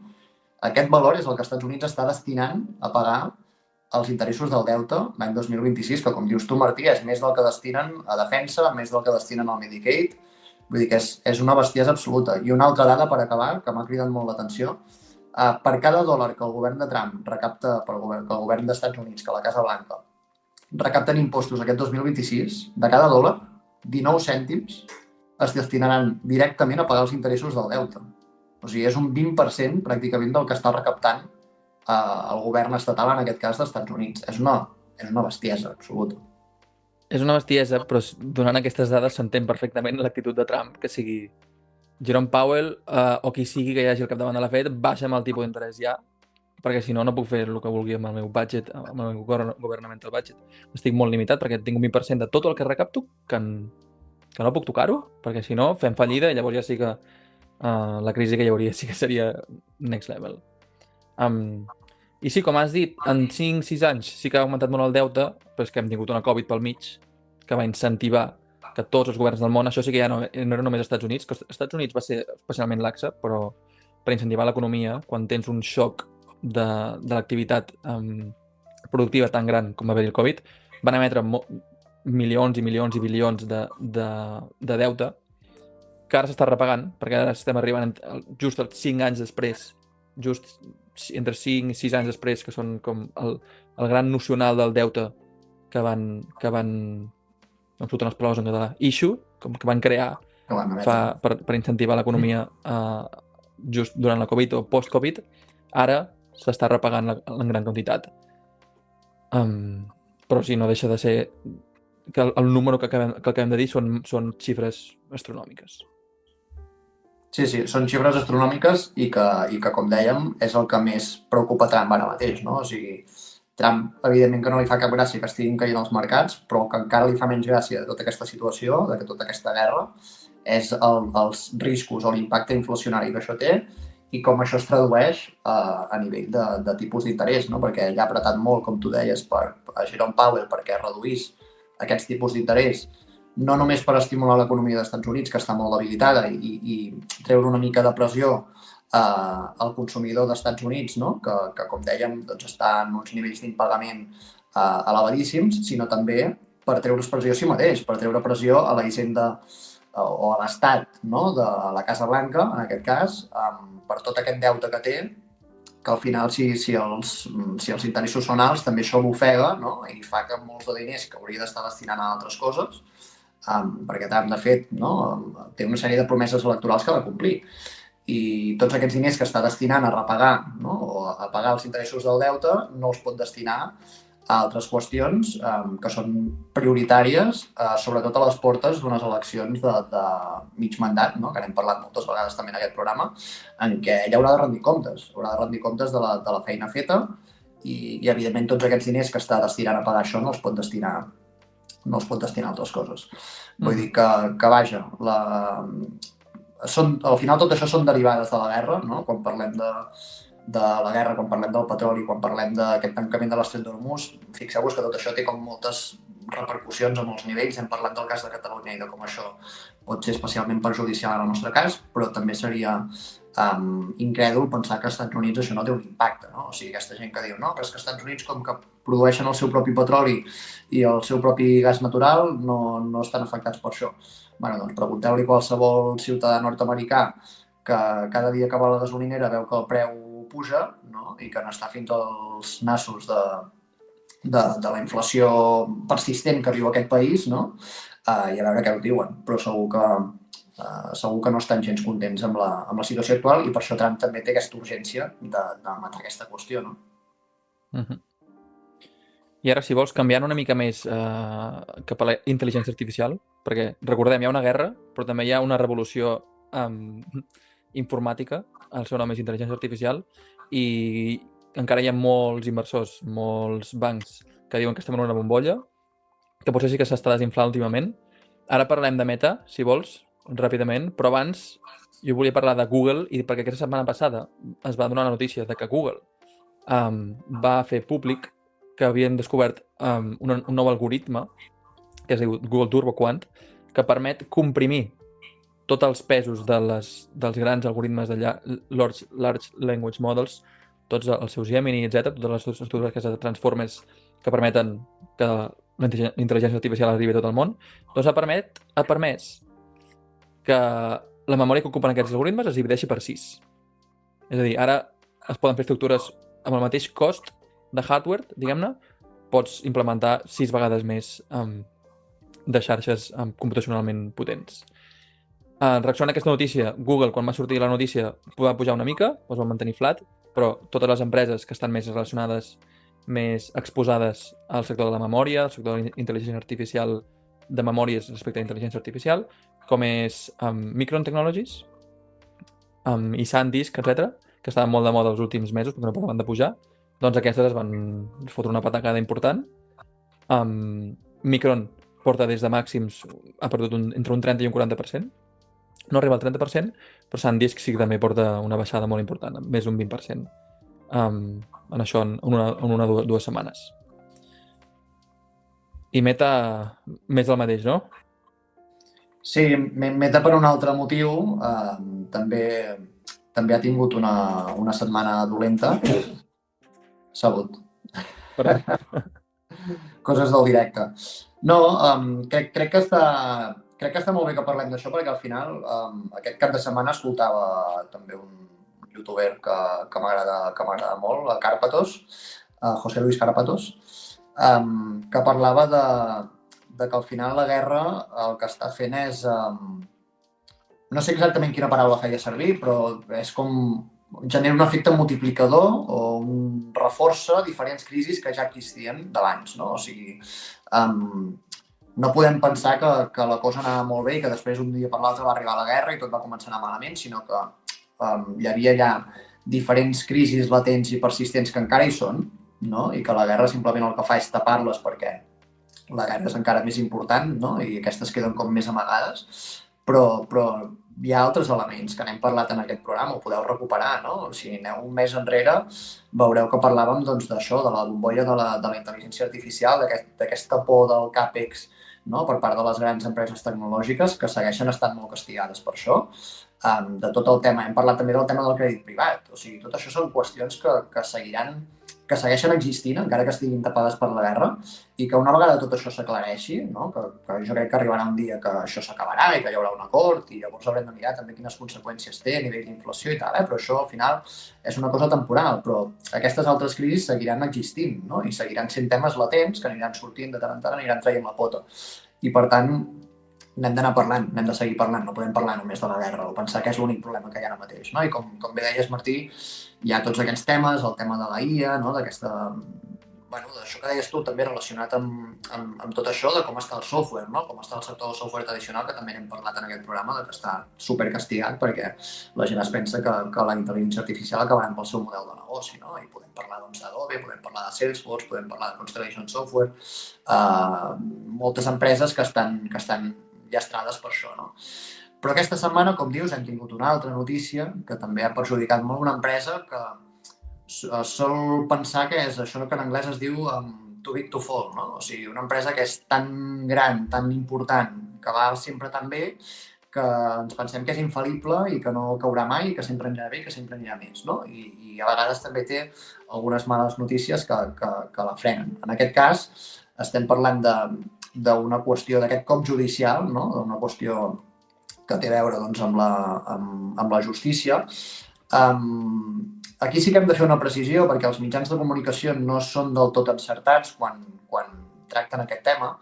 aquest valor és el que els Estats Units està destinant a pagar els interessos del deute l'any 2026, que, com dius tu, Martí, és més del que destinen a defensa, més del que destinen al Medicaid. Vull dir que és una bestiesa absoluta. I una altra dada, per acabar, que m'ha cridat molt l'atenció, per cada dòlar que el govern de Trump recapta, que el govern dels Estats Units, que la Casa Blanca, recapten impostos aquest 2026, de cada dòlar, 19 cèntims es destinaran directament a pagar els interessos del deute. O sigui, és un 20% pràcticament del que està recaptant el govern estatal, en aquest cas, dels Estats Units. És una bestiesa absoluta. És una bestiesa, però donant aquestes dades s'entén perfectament l'actitud de Trump, que sigui Jerome Powell o qui sigui que hi hagi al capdavant de la Fed, baixa'm el tipus d'interès ja, perquè si no, no puc fer el que vulgui amb el meu budget, amb el meu governamental budget. Estic molt limitat perquè tinc un 20% de tot el que recapto que no puc tocar-ho, perquè si no, fem fallida i llavors ja sí que la crisi que hi hauria sí que seria next level. I sí, com has dit, en 5-6 anys sí que ha augmentat molt el deute, però és que hem tingut una Covid pel mig que va incentivar que tots els governs del món, això sí que ja no era només als Estats Units, que als Estats Units va ser especialment laxa, però per incentivar l'economia, quan tens un xoc de l'activitat productiva tan gran com va haver-hi el Covid, van emetre milions i milions i bilions de deute que ara s'està repagant, perquè ara estem arribant just 5 anys després, just entre 5 i 6 anys després, que són com el gran nocional del deute que van no em surten les paraules en català, issue, com que van crear per incentivar l'economia just durant la Covid o post-Covid, ara s'està repagant en gran quantitat. Però sí, no deixa de ser que el número que acabem de dir són xifres astronòmiques. Sí, són xifres astronòmiques i que, com dèiem, és el que més preocupa Trump ara mateix, no? O sigui, Trump, evidentment que no li fa cap gràcia que estiguin caient els mercats, però que encara li fa menys gràcia de tota aquesta situació, de tota aquesta guerra, és els riscos o l'impacte inflacionari que això té i com això es tradueix a nivell de tipus d'interès, no? Perquè ell ha apretat molt, com tu deies, a Jerome Powell perquè reduís aquests tipus d'interès, no només per estimular l'economia dels Estats Units, que està molt debilitada, i treure una mica de pressió al consumidor dels Estats Units, no? que com dèiem, doncs està en uns nivells d'impagament elevadíssims, sinó també per treure pressió a si mateix, per treure pressió a la Hisenda o a l'Estat, no? De la Casa Blanca, en aquest cas, per tot aquest deute que té, que al final, si els interessos són alts, també això l'ofega, no? I fa que molts de diners que hauria d'estar destinant a altres coses, perquè Trump, de fet, no? Té una sèrie de promeses electorals que ha de complir. I tots aquests diners que està destinant a repagar, no? O a pagar els interessos del deute no els pot destinar a altres qüestions que són prioritàries, sobretot a les portes d'unes eleccions de mig mandat, no? Que n'hem parlat moltes vegades també en aquest programa, en què ell haurà de rendir comptes de la feina feta i evidentment, tots aquests diners que està destinant a pagar això no els pot destinar a altres coses. Vull dir que vaja, al final tot això són derivades de la guerra, no? Quan parlem de la guerra, quan parlem del petroli, quan parlem d'aquest tancament de l'Estret d'Hormuz, fixeu-vos que tot això té com moltes repercussions a molts nivells. Hem parlat del cas de Catalunya i de com això pot ser especialment perjudicial en el nostre cas, però també seria incrèdul pensar que als Estats Units això no té un impacte, no? O sigui, aquesta gent que diu, no, però és que als Estats Units, com que produeixen el seu propi petroli i el seu propi gas natural, no estan afectats per això. Bé, doncs pregunteu-li a qualsevol ciutadà nord-americà que cada dia que va a la gasolinera veu que el preu puja, no? I que n'està fins als nassos de la inflació persistent que viu aquest país, no? I a veure què ho diuen, però segur que no estan gens contents amb la situació actual i per això Trump també té aquesta urgència de matar aquesta qüestió, no? I ara, si vols, canviant una mica més cap a la intel·ligència artificial, perquè recordem, hi ha una guerra, però també hi ha una revolució informàtica, el seu nom és intel·ligència artificial, i encara hi ha molts inversors, molts bancs que diuen que estem en una bombolla, que potser sí que s'està desinflant últimament. Ara parlem de Meta, si vols, ràpidament, però abans jo volia parlar de Google, i perquè aquesta setmana passada es va donar la notícia de que Google va fer públic que havien descobert un nou algoritme, que es diu Google Turbo Quant, que permet comprimir tots els pesos dels grans algoritmes de Large Language Models, tots els seus Gemini, etc., totes les estructures de Transformers que permeten que la intel·ligència artificial arribi a tot el món, doncs ha permès que la memòria que ocupen aquests algoritmes es divideixi per 6. És a dir, ara es poden fer estructures amb el mateix cost de hardware, diguem-ne, pots implementar 6 vegades més de xarxes computacionalment potents. En reacció a aquesta notícia, Google, quan va sortir la notícia, va pujar una mica, es va mantenir flat, però totes les empreses que estan més relacionades, més exposades al sector de la memòria, al sector de la intel·ligència artificial, de memòries respecte a intel·ligència artificial, com és Micron Technologies i SanDisk, etc., que estaven molt de moda els últims mesos perquè no paraven de pujar, doncs aquestes es van fotre una patacada important. Micron porta des de màxims, ha perdut entre un 30 i un 40%, no arriba al 30%, però SanDisk sí que també porta una baixada molt important, més d'un 20%, en això en una o dues setmanes. I Meta, més del mateix, no? Sí, Meta per un altre motiu també ha tingut una setmana dolenta. Salut. Perdó. Coses del directe. No, crec que està molt bé que parlem d'això perquè al final aquest cap de setmana escoltava també un youtuber que m'agrada molt, a Cárpatos, José Luis Cárpatos, que parlava de que al final la guerra el que està fent és... no sé exactament quina paraula feia servir, però és com genera un efecte multiplicador o reforça diferents crisis que ja existien d'abans, no? O sigui, no podem pensar que la cosa anava molt bé i que després un dia per l'altre va arribar la guerra i tot va començar a anar malament, sinó que hi havia ja diferents crisis latents i persistents que encara hi són, no? I que la guerra simplement el que fa és tapar-les perquè la guerra és encara més important, no? I aquestes queden com més amagades, però hi ha altres elements que n'hem parlat en aquest programa, ho podeu recuperar, no? Si aneu un mes enrere, veureu que parlàvem d'això, de la bombolla de la intel·ligència artificial, d'aquesta por del CAPEX, no? Per part de les grans empreses tecnològiques que segueixen estant molt castigades per això. De tot el tema, hem parlat també del tema del crèdit privat, o sigui, tot això són qüestions que segueixen existint, encara que estiguin tapades per la guerra, i que una vegada tot això s'aclareixi, no? Que jo crec que arribarà un dia que això s'acabarà i que hi haurà un acord i llavors haurem de mirar també quines conseqüències té a nivell d'inflació i tal, però això al final és una cosa temporal, però aquestes altres crisis seguiran existint, no? I seguiran sent temes latents que aniran sortint de tant en tant, aniran traient la pota. I per tant, n'hem d'anar parlant, n'hem de seguir parlant, no podem parlar només de la guerra o pensar que és l'únic problema que hi ha ara mateix, no? I com bé deies, Martí, hi ha tots aquests temes, el tema de la IA, no? D'aquesta... Bueno, d'això que deies tu també relacionat amb tot això, de com està el software, no? Com està el sector del software tradicional, que també n'hem parlat en aquest programa, de que està supercastigat perquè la gent es pensa que la intel·ligència artificial acabarà pel seu model de negoci, no? I podem parlar d'Adobe, podem parlar de Salesforce, podem parlar de Constellation Software, moltes empreses que estan llastrades per això, no? Però aquesta setmana, com dius, hem tingut una altra notícia que també ha perjudicat molt una empresa que sol pensar que és això que en anglès es diu too big to fall, no? O sigui, una empresa que és tan gran, tan important, que va sempre tan bé, que ens pensem que és infal·lible i que no caurà mai, que sempre anirà bé i que sempre anirà més, no? I a vegades també té algunes males notícies que la frenen. En aquest cas, estem parlant d'una qüestió d'aquest cop judicial, no? D'una qüestió que té a veure doncs, amb la justícia. Aquí sí que hem de fer una precisió perquè els mitjans de comunicació no són del tot encertats quan tracten aquest tema,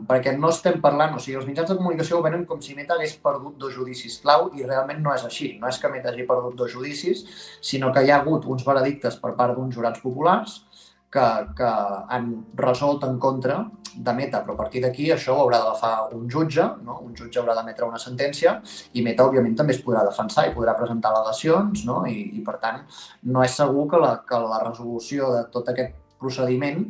perquè no estem parlant, o sigui, els mitjans de comunicació ho venen com si Meta hagués perdut 2 judicis clau i realment no és així. No és que Meta hagi perdut 2 judicis, sinó que hi ha hagut uns veredictes per part d'uns jurats populars que han resolt en contra de Meta, però a partir d'aquí això ho haurà d'agafar un jutge, no? Un jutge haurà d'emetre una sentència i Meta, òbviament, també es podrà defensar i podrà presentar al·legacions, no? I per tant, no és segur que la resolució de tot aquest procediment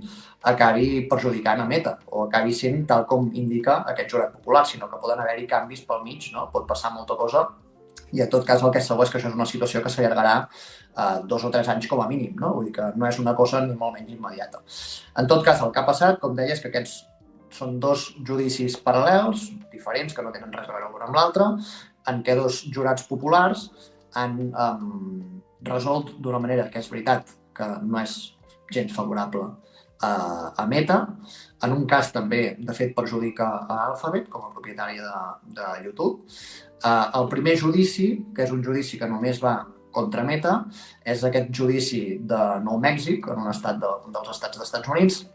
acabi perjudicant a Meta o acabi sent tal com indica aquest jurat popular, sinó que poden haver-hi canvis pel mig, no? Pot passar molta cosa i en tot cas el que és segur és que això és una situació que s'allargarà 2 o 3 anys com a mínim, no? Vull dir que no és una cosa ni molt menys immediata. En tot cas, el que ha passat, com deia, és que aquests són 2 judicis paral·lels, diferents, que no tenen res a veure l'un amb l'altre, en què 2 jurats populars han resolt d'una manera que és veritat que no és gens favorable a Meta. En un cas també, de fet, perjudica a Alphabet com a propietària de YouTube. El primer judici, que és un judici que només va contra Meta, és aquest judici de Nou Mèxic, en un estat dels Estats Units,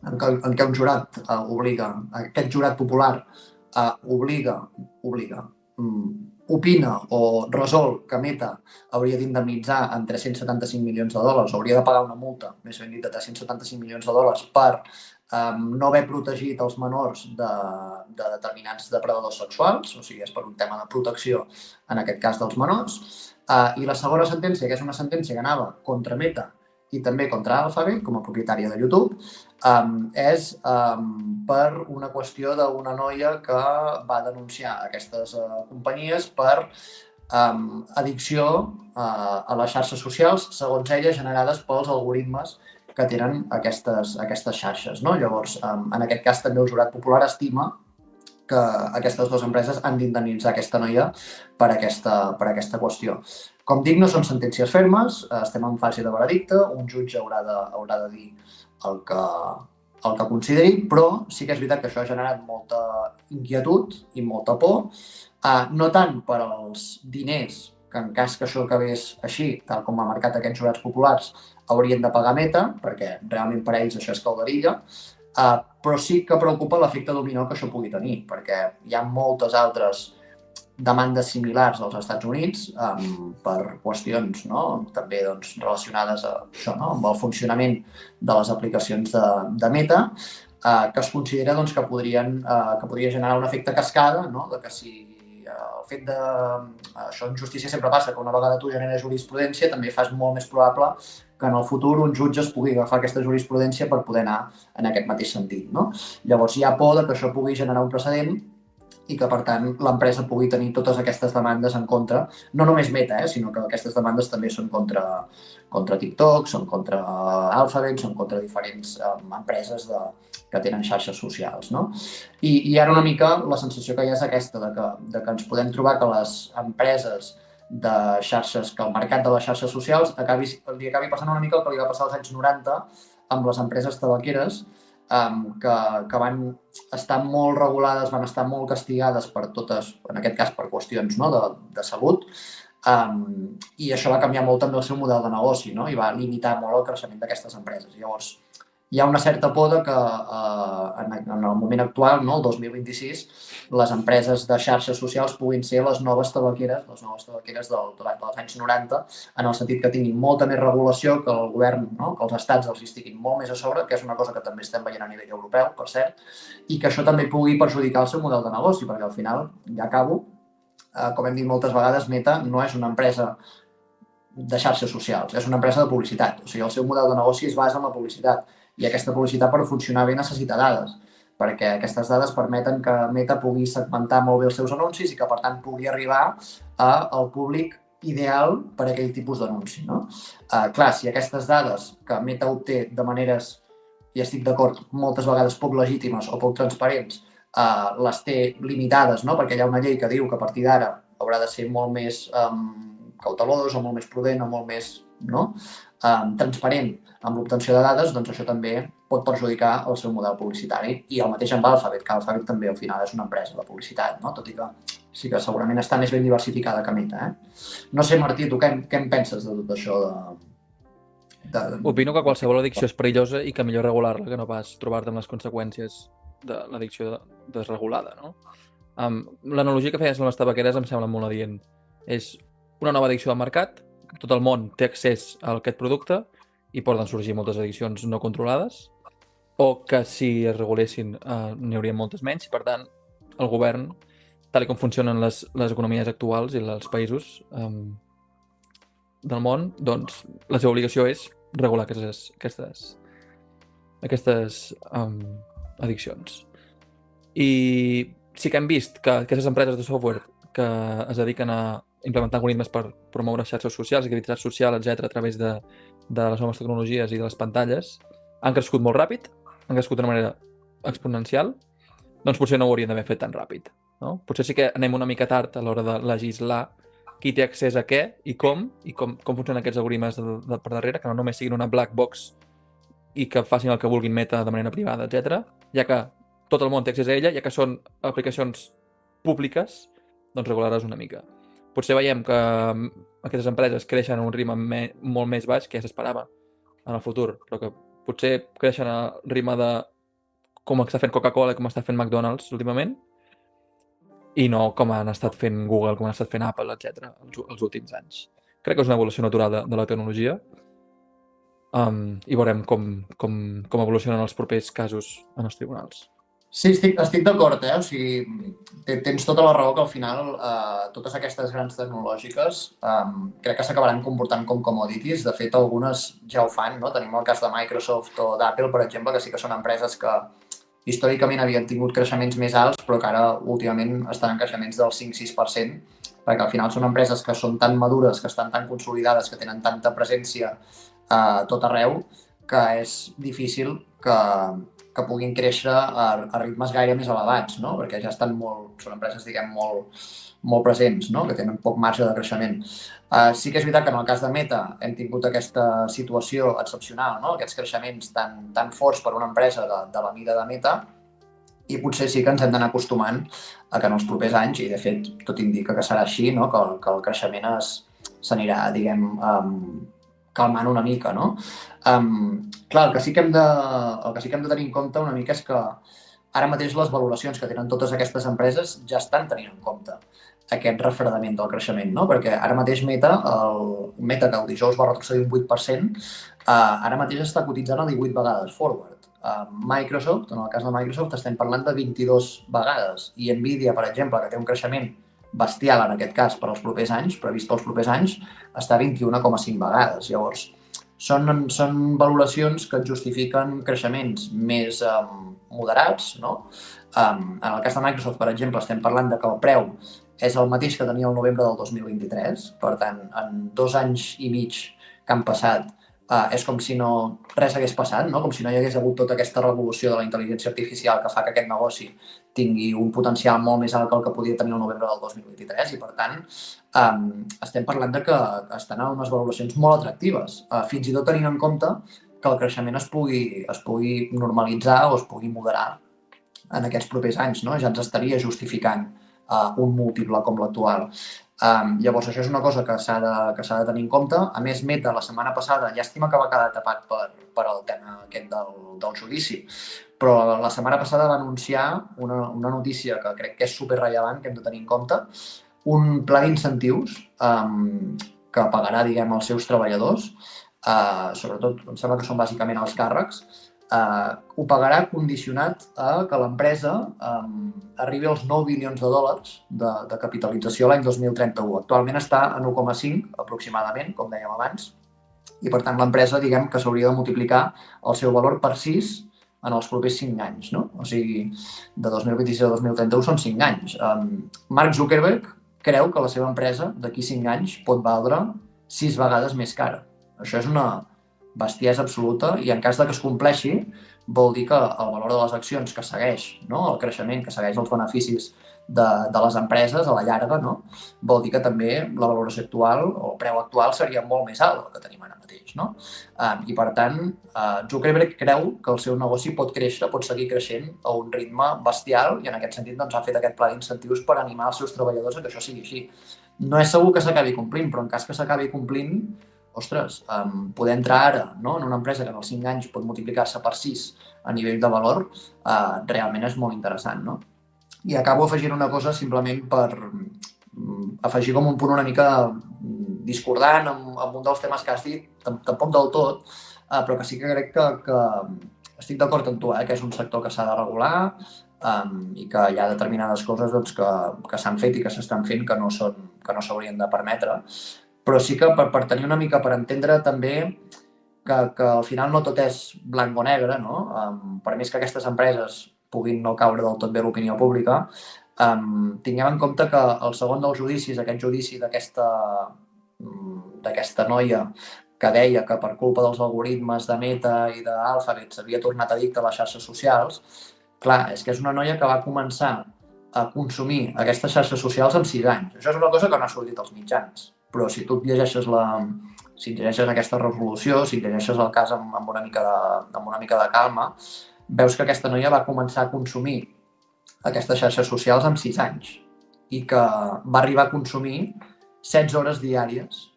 en què un jurat aquest jurat popular opina o resol que Meta hauria d'indemnitzar en $375 milions, hauria de pagar una multa, més ben dit, de $375 milions per no haver protegit els menors de determinats depredadors sexuals, o sigui, és per un tema de protecció, en aquest cas dels menors. I la segona sentència, que és una sentència que anava contra Meta i també contra Alphabet, com a propietària de YouTube, és per una qüestió d'una noia que va denunciar aquestes companyies per addicció a les xarxes socials, segons ella, generades pels algoritmes que tenen aquestes xarxes, no? Llavors, en aquest cas també el jurat popular estima que aquestes 2 empreses han d'indemnitzar aquesta noia per aquesta qüestió. Com dic, no són sentències fermes, estem en fase de veredicte, un jutge haurà de dir el que consideri, però sí que és veritat que això ha generat molta inquietud i molta por, no tant per als diners, que en cas que això acabés així, tal com ha marcat aquests jurats populars, haurien de pagar Meta, perquè realment per a ells això és calderilla, però sí que preocupa l'efecte dominó que això pugui tenir, perquè hi ha moltes altres demandes similars als Estats Units per qüestions també relacionades amb el funcionament de les aplicacions de Meta, que es considera que podria generar un efecte cascada, de que si el fet de... Això en justícia sempre passa, que una vegada tu generes jurisprudència també fas molt més probable que en el futur un jutge es pugui agafar aquesta jurisprudència per poder anar en aquest mateix sentit. Llavors hi ha por que això pugui generar un precedent i que, per tant, l'empresa pugui tenir totes aquestes demandes en contra, no només Meta, sinó que aquestes demandes també són contra TikTok, són contra Alphabet, són contra diferents empreses que tenen xarxes socials. I ara una mica la sensació que hi ha és aquesta, de que ens podem trobar que les empreses de xarxes, que el mercat de les xarxes socials li acabi passant una mica el que li va passar als anys 90 amb les empreses tabaqueres, que van estar molt regulades, van estar molt castigades per totes, en aquest cas per qüestions de salut, i això va canviar molt també el seu model de negoci, i va limitar molt el creixement d'aquestes empreses. Llavors, hi ha una certa por que en el moment actual, el 2026, les empreses de xarxes socials puguin ser les noves tabaqueres dels anys 90, en el sentit que tinguin molta més regulació, que el govern, que els estats els estiguin molt més a sobre, que és una cosa que també estem veient a nivell europeu, per cert, i que això també pugui perjudicar el seu model de negoci, perquè al final, ja acabo, com hem dit moltes vegades, Meta no és una empresa de xarxes socials, és una empresa de publicitat. O sigui, el seu model de negoci es basa en la publicitat, i aquesta publicitat, per funcionar bé, necessita dades, perquè aquestes dades permeten que Meta pugui segmentar molt bé els seus anuncis i que, per tant, pugui arribar al públic ideal per a aquell tipus d'anunci. Clar, si aquestes dades que Meta obté de maneres, i estic d'acord, moltes vegades poc legítimes o poc transparents, les té limitades, perquè hi ha una llei que diu que a partir d'ara haurà de ser molt més cautelós o molt més prudent o molt més transparent amb l'obtenció de dades, doncs això també pot perjudicar el seu model publicitari. I el mateix amb Alphabet, que Alphabet també al final és una empresa de publicitat, tot i que sí que segurament està més ben diversificada que Meta. No sé, Martí, tu què en penses de tot això? Opino que qualsevol addicció és perillosa i que millor regular-la que no pas trobar-te amb les conseqüències de l'addicció desregulada. L'analogia que feies amb les tabaqueres em sembla molt adient. És una nova addicció al mercat, tot el món té accés a aquest producte i poden sorgir moltes addiccions no controlades, o que si es regulessin n'hi hauria moltes menys, i per tant el govern, tal com funcionen les economies actuals i els països del món, doncs la seva obligació és regular aquestes addiccions. I sí que hem vist que aquestes empreses de software que es dediquen a implementar algoritmes per promoure xarxes socials, activitat social, etc., a través de les noves tecnologies i de les pantalles, han crescut molt ràpid, han crescut d'una manera exponencial, doncs potser no ho haurien d'haver fet tan ràpid. Potser sí que anem una mica tard a l'hora de legislar qui té accés a què i com funcionen aquests algoritmes per darrere, que no només siguin una black box i que facin el que vulguin Meta de manera privada, etc., ja que tot el món té accés a ella, ja que són aplicacions públiques, doncs regular-les una mica. Potser veiem que aquestes empreses creixen a un ritme molt més baix que ja s'esperava en el futur, però que potser creixen a ritme de com està fent Coca-Cola i com està fent McDonald's últimament, i no com han estat fent Google, com han estat fent Apple, etc. els últims anys. Crec que és una evolució natural de la tecnologia i veurem com evolucionen els propers casos en els tribunals. Sí, estic d'acord, O sigui, tens tota la raó que al final totes aquestes grans tecnològiques crec que s'acabaran comportant com commodities. De fet, algunes ja ho fan, Tenim el cas de Microsoft o d'Apple, per exemple, que sí que són empreses que històricament havien tingut creixements més alts, però que ara últimament estan en creixements del 5-6%, perquè al final són empreses que són tan madures, que estan tan consolidades, que tenen tanta presència a tot arreu, que és difícil que puguin créixer a ritmes gaire més elevats, perquè ja estan són empreses, diguem, molt presents, no? Que tenen poc marge de creixement. Sí que és veritat que en el cas de Meta hem tingut aquesta situació excepcional, no? Aquests creixements tan forts per una empresa de la mida de Meta, i potser sí que ens hem d'anar acostumant a que en els propers anys, i de fet tot indica que serà així, no? Que el creixement s'anirà, diguem, calmant una mica, no? Clar, el que sí que hem de tenir en compte una mica és que ara mateix les valoracions que tenen totes aquestes empreses ja estan tenint en compte aquest refredament del creixement, no? Perquè ara mateix Meta, que el dijous va retrocedir un 8%, ara mateix està cotitzant a 18 vegades forward. Microsoft, en el cas de Microsoft, estem parlant de 22 vegades. I Nvidia, per exemple, que té un creixement bestial en aquest cas per als propers anys, previst pels propers anys, està a 21,5 vegades. Llavors, són valoracions que justifiquen creixements més moderats, no? En el cas de Microsoft, per exemple, estem parlant de que el preu és el mateix que tenia el novembre del 2023, per tant, en 2 anys i mig que han passat, és com si res hagués passat, no? Com si no hi hagués hagut tota aquesta revolució de la intel·ligència artificial que fa que aquest negoci tingui un potencial molt més alt que el que podia tenir el novembre del 2023 i, per tant, estem parlant de que estan en unes valoracions molt atractives, fins i tot tenint en compte que el creixement es pugui normalitzar o es pugui moderar en aquests propers anys, no? Ja ens estaria justificant un múltiple com l'actual. Llavors, això és una cosa que s'ha de tenir en compte. A més, Meta, la setmana passada, llàstima que va quedar tapat per el tema aquest del judici, però la setmana passada va anunciar una notícia que crec que és superrellevant, que hem de tenir en compte, un pla d'incentius que pagarà, diguem, als seus treballadors, sobretot, em sembla que són bàsicament els càrrecs, ho pagarà condicionat a que l'empresa arribi als 9 bilions de dòlars de capitalització l'any 2031. Actualment està a 1,5 aproximadament, com dèiem abans, i per tant l'empresa, diguem, que s'hauria de multiplicar el seu valor per 6 en els propers 5 anys, no? O sigui, de 2026 a 2031 són 5 anys. Mark Zuckerberg creu que la seva empresa d'aquí 5 anys pot valdre 6 vegades més cara. Això és una bestiesa absoluta i en cas de que es compleixi vol dir que el valor de les accions que segueix, no? El creixement, que segueix els beneficis de les empreses a la llarga, no? Vol dir que també la valoració actual o el preu actual seria molt més alt del que tenim ara mateix, no? I per tant, Zuckerberg creu que el seu negoci pot seguir creixent a un ritme bestial i en aquest sentit doncs, ha fet aquest pla d'incentius per animar els seus treballadors a que això sigui així. No és segur que s'acabi complint, però en cas que s'acabi complint, ostres, poder entrar ara, no? En una empresa que en els 5 anys pot multiplicar-se per 6 a nivell de valor, realment és molt interessant, no? I acabo afegint una cosa simplement per afegir com un punt una mica discordant amb un dels temes que has dit, tampoc del tot, però que sí que crec que estic d'acord amb tu, que és un sector que s'ha de regular i que hi ha determinades coses doncs, que s'han fet i que s'estan fent que no s'haurien de permetre. Però sí que per tenir una mica, per entendre també que al final no tot és blanc o negre, no? Per més que aquestes empreses puguin no caure del tot bé a l'opinió pública, tinguem en compte que el segon dels judicis, aquest judici d'aquesta noia que deia que per culpa dels algoritmes de Meta i d'Alphabet s'havia tornat addicta a les xarxes socials, clar, és que és una noia que va començar a consumir aquestes xarxes socials amb 6 anys. Això és una cosa que no ha sortit als mitjans. Però si tu llegeixes aquesta resolució, si llegeixes el cas amb una mica de calma, veus que aquesta noia va començar a consumir aquestes xarxes socials amb 6 anys i que va arribar a consumir 16 hores diàries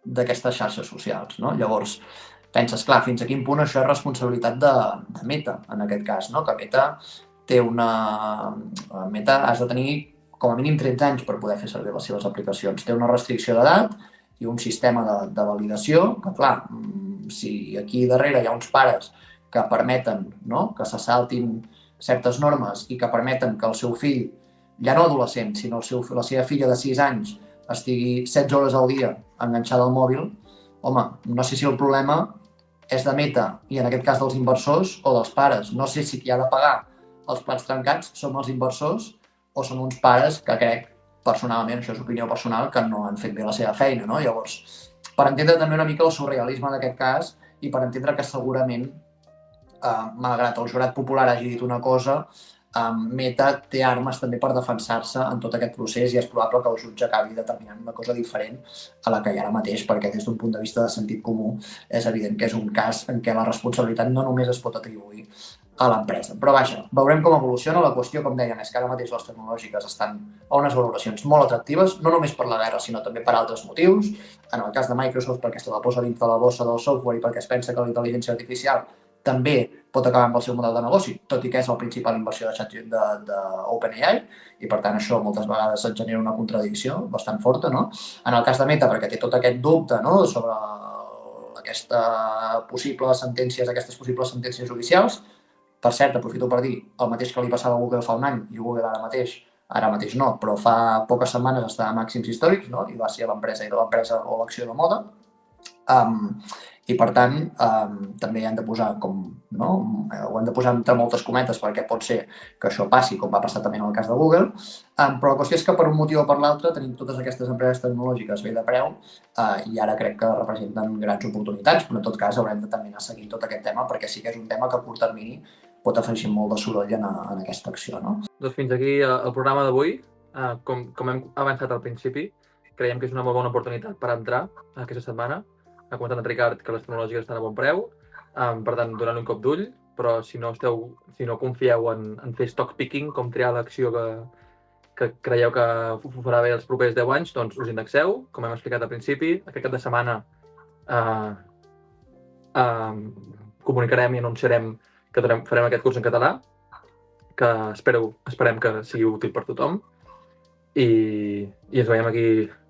d'aquestes xarxes socials, no? Llavors, penses, clar, fins a quin punt això és responsabilitat de Meta, en aquest cas, no? Que Meta has de tenir com a mínim 13 anys per poder fer servir les seves aplicacions. Té una restricció d'edat i un sistema de validació que, clar, si aquí darrere hi ha uns pares que permeten, no?, que se saltin certes normes i que permeten que el seu fill, ja no adolescent, sinó la seva filla de 6 anys, estigui 16 hores al dia enganxada al mòbil, home, no sé si el problema és de Meta i en aquest cas dels inversors o dels pares. No sé si qui ha de pagar els plats trencats som els inversors o són uns pares que crec, personalment, això és opinió personal, que no han fet bé la seva feina, no? Llavors, per entendre també una mica el surrealisme d'aquest cas i per entendre que segurament, malgrat el jurat popular hagi dit una cosa, Meta té armes també per defensar-se en tot aquest procés i és probable que el jutge acabi determinant una cosa diferent a la que hi ha ara mateix, perquè des d'un punt de vista de sentit comú és evident que és un cas en què la responsabilitat no només es pot atribuir a l'empresa. Però vaja, veurem com evoluciona. La qüestió, com dèiem, és que ara mateix les tecnològiques estan a unes valoracions molt atractives, no només per la guerra, sinó també per altres motius. En el cas de Microsoft, perquè se la posa dins de la bossa del software i perquè es pensa que la intel·ligència artificial també pot acabar amb el seu model de negoci, tot i que és la principal inversió d'OpenAI, i per tant això moltes vegades et genera una contradicció bastant forta, no? En el cas de Meta, perquè té tot aquest dubte, no?, sobre aquestes possibles sentències judicials. Per cert, aprofito per dir el mateix que li passava a Google fa un any, i Google ara mateix no, però fa poques setmanes estava a màxims històrics, no?, i va ser l'empresa o l'acció de moda. I per tant, també hem de posar ho hem de posar entre moltes cometes perquè pot ser que això passi, com va passar també en el cas de Google, però la qüestió és que per un motiu o per l'altre tenim totes aquestes empreses tecnològiques bé de preu i ara crec que representen grans oportunitats, però en tot cas haurem de també anar seguint tot aquest tema perquè sí que és un tema que a curt termini pot afegir molt de soroll en aquesta acció, no? Doncs fins aquí el programa d'avui. Com hem avançat al principi, creiem que és una molt bona oportunitat per entrar aquesta setmana. Ha comentat en Ricard que les tecnològiques estan a bon preu, per tant, donant un cop d'ull, però si no confieu en fer stock picking, com triar l'acció que creieu que ho farà bé els propers 10 anys, doncs us indexeu, com hem explicat al principi. Aquest cap de setmana comunicarem i anunciarem que farem aquest curs en català, que esperem que sigui útil per tothom, i ens veiem aquí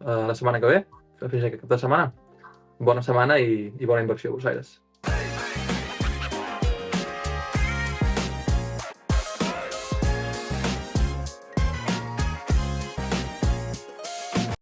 la setmana que ve, fins aquest cap de setmana. Bona setmana i bona inversió a vosaltres.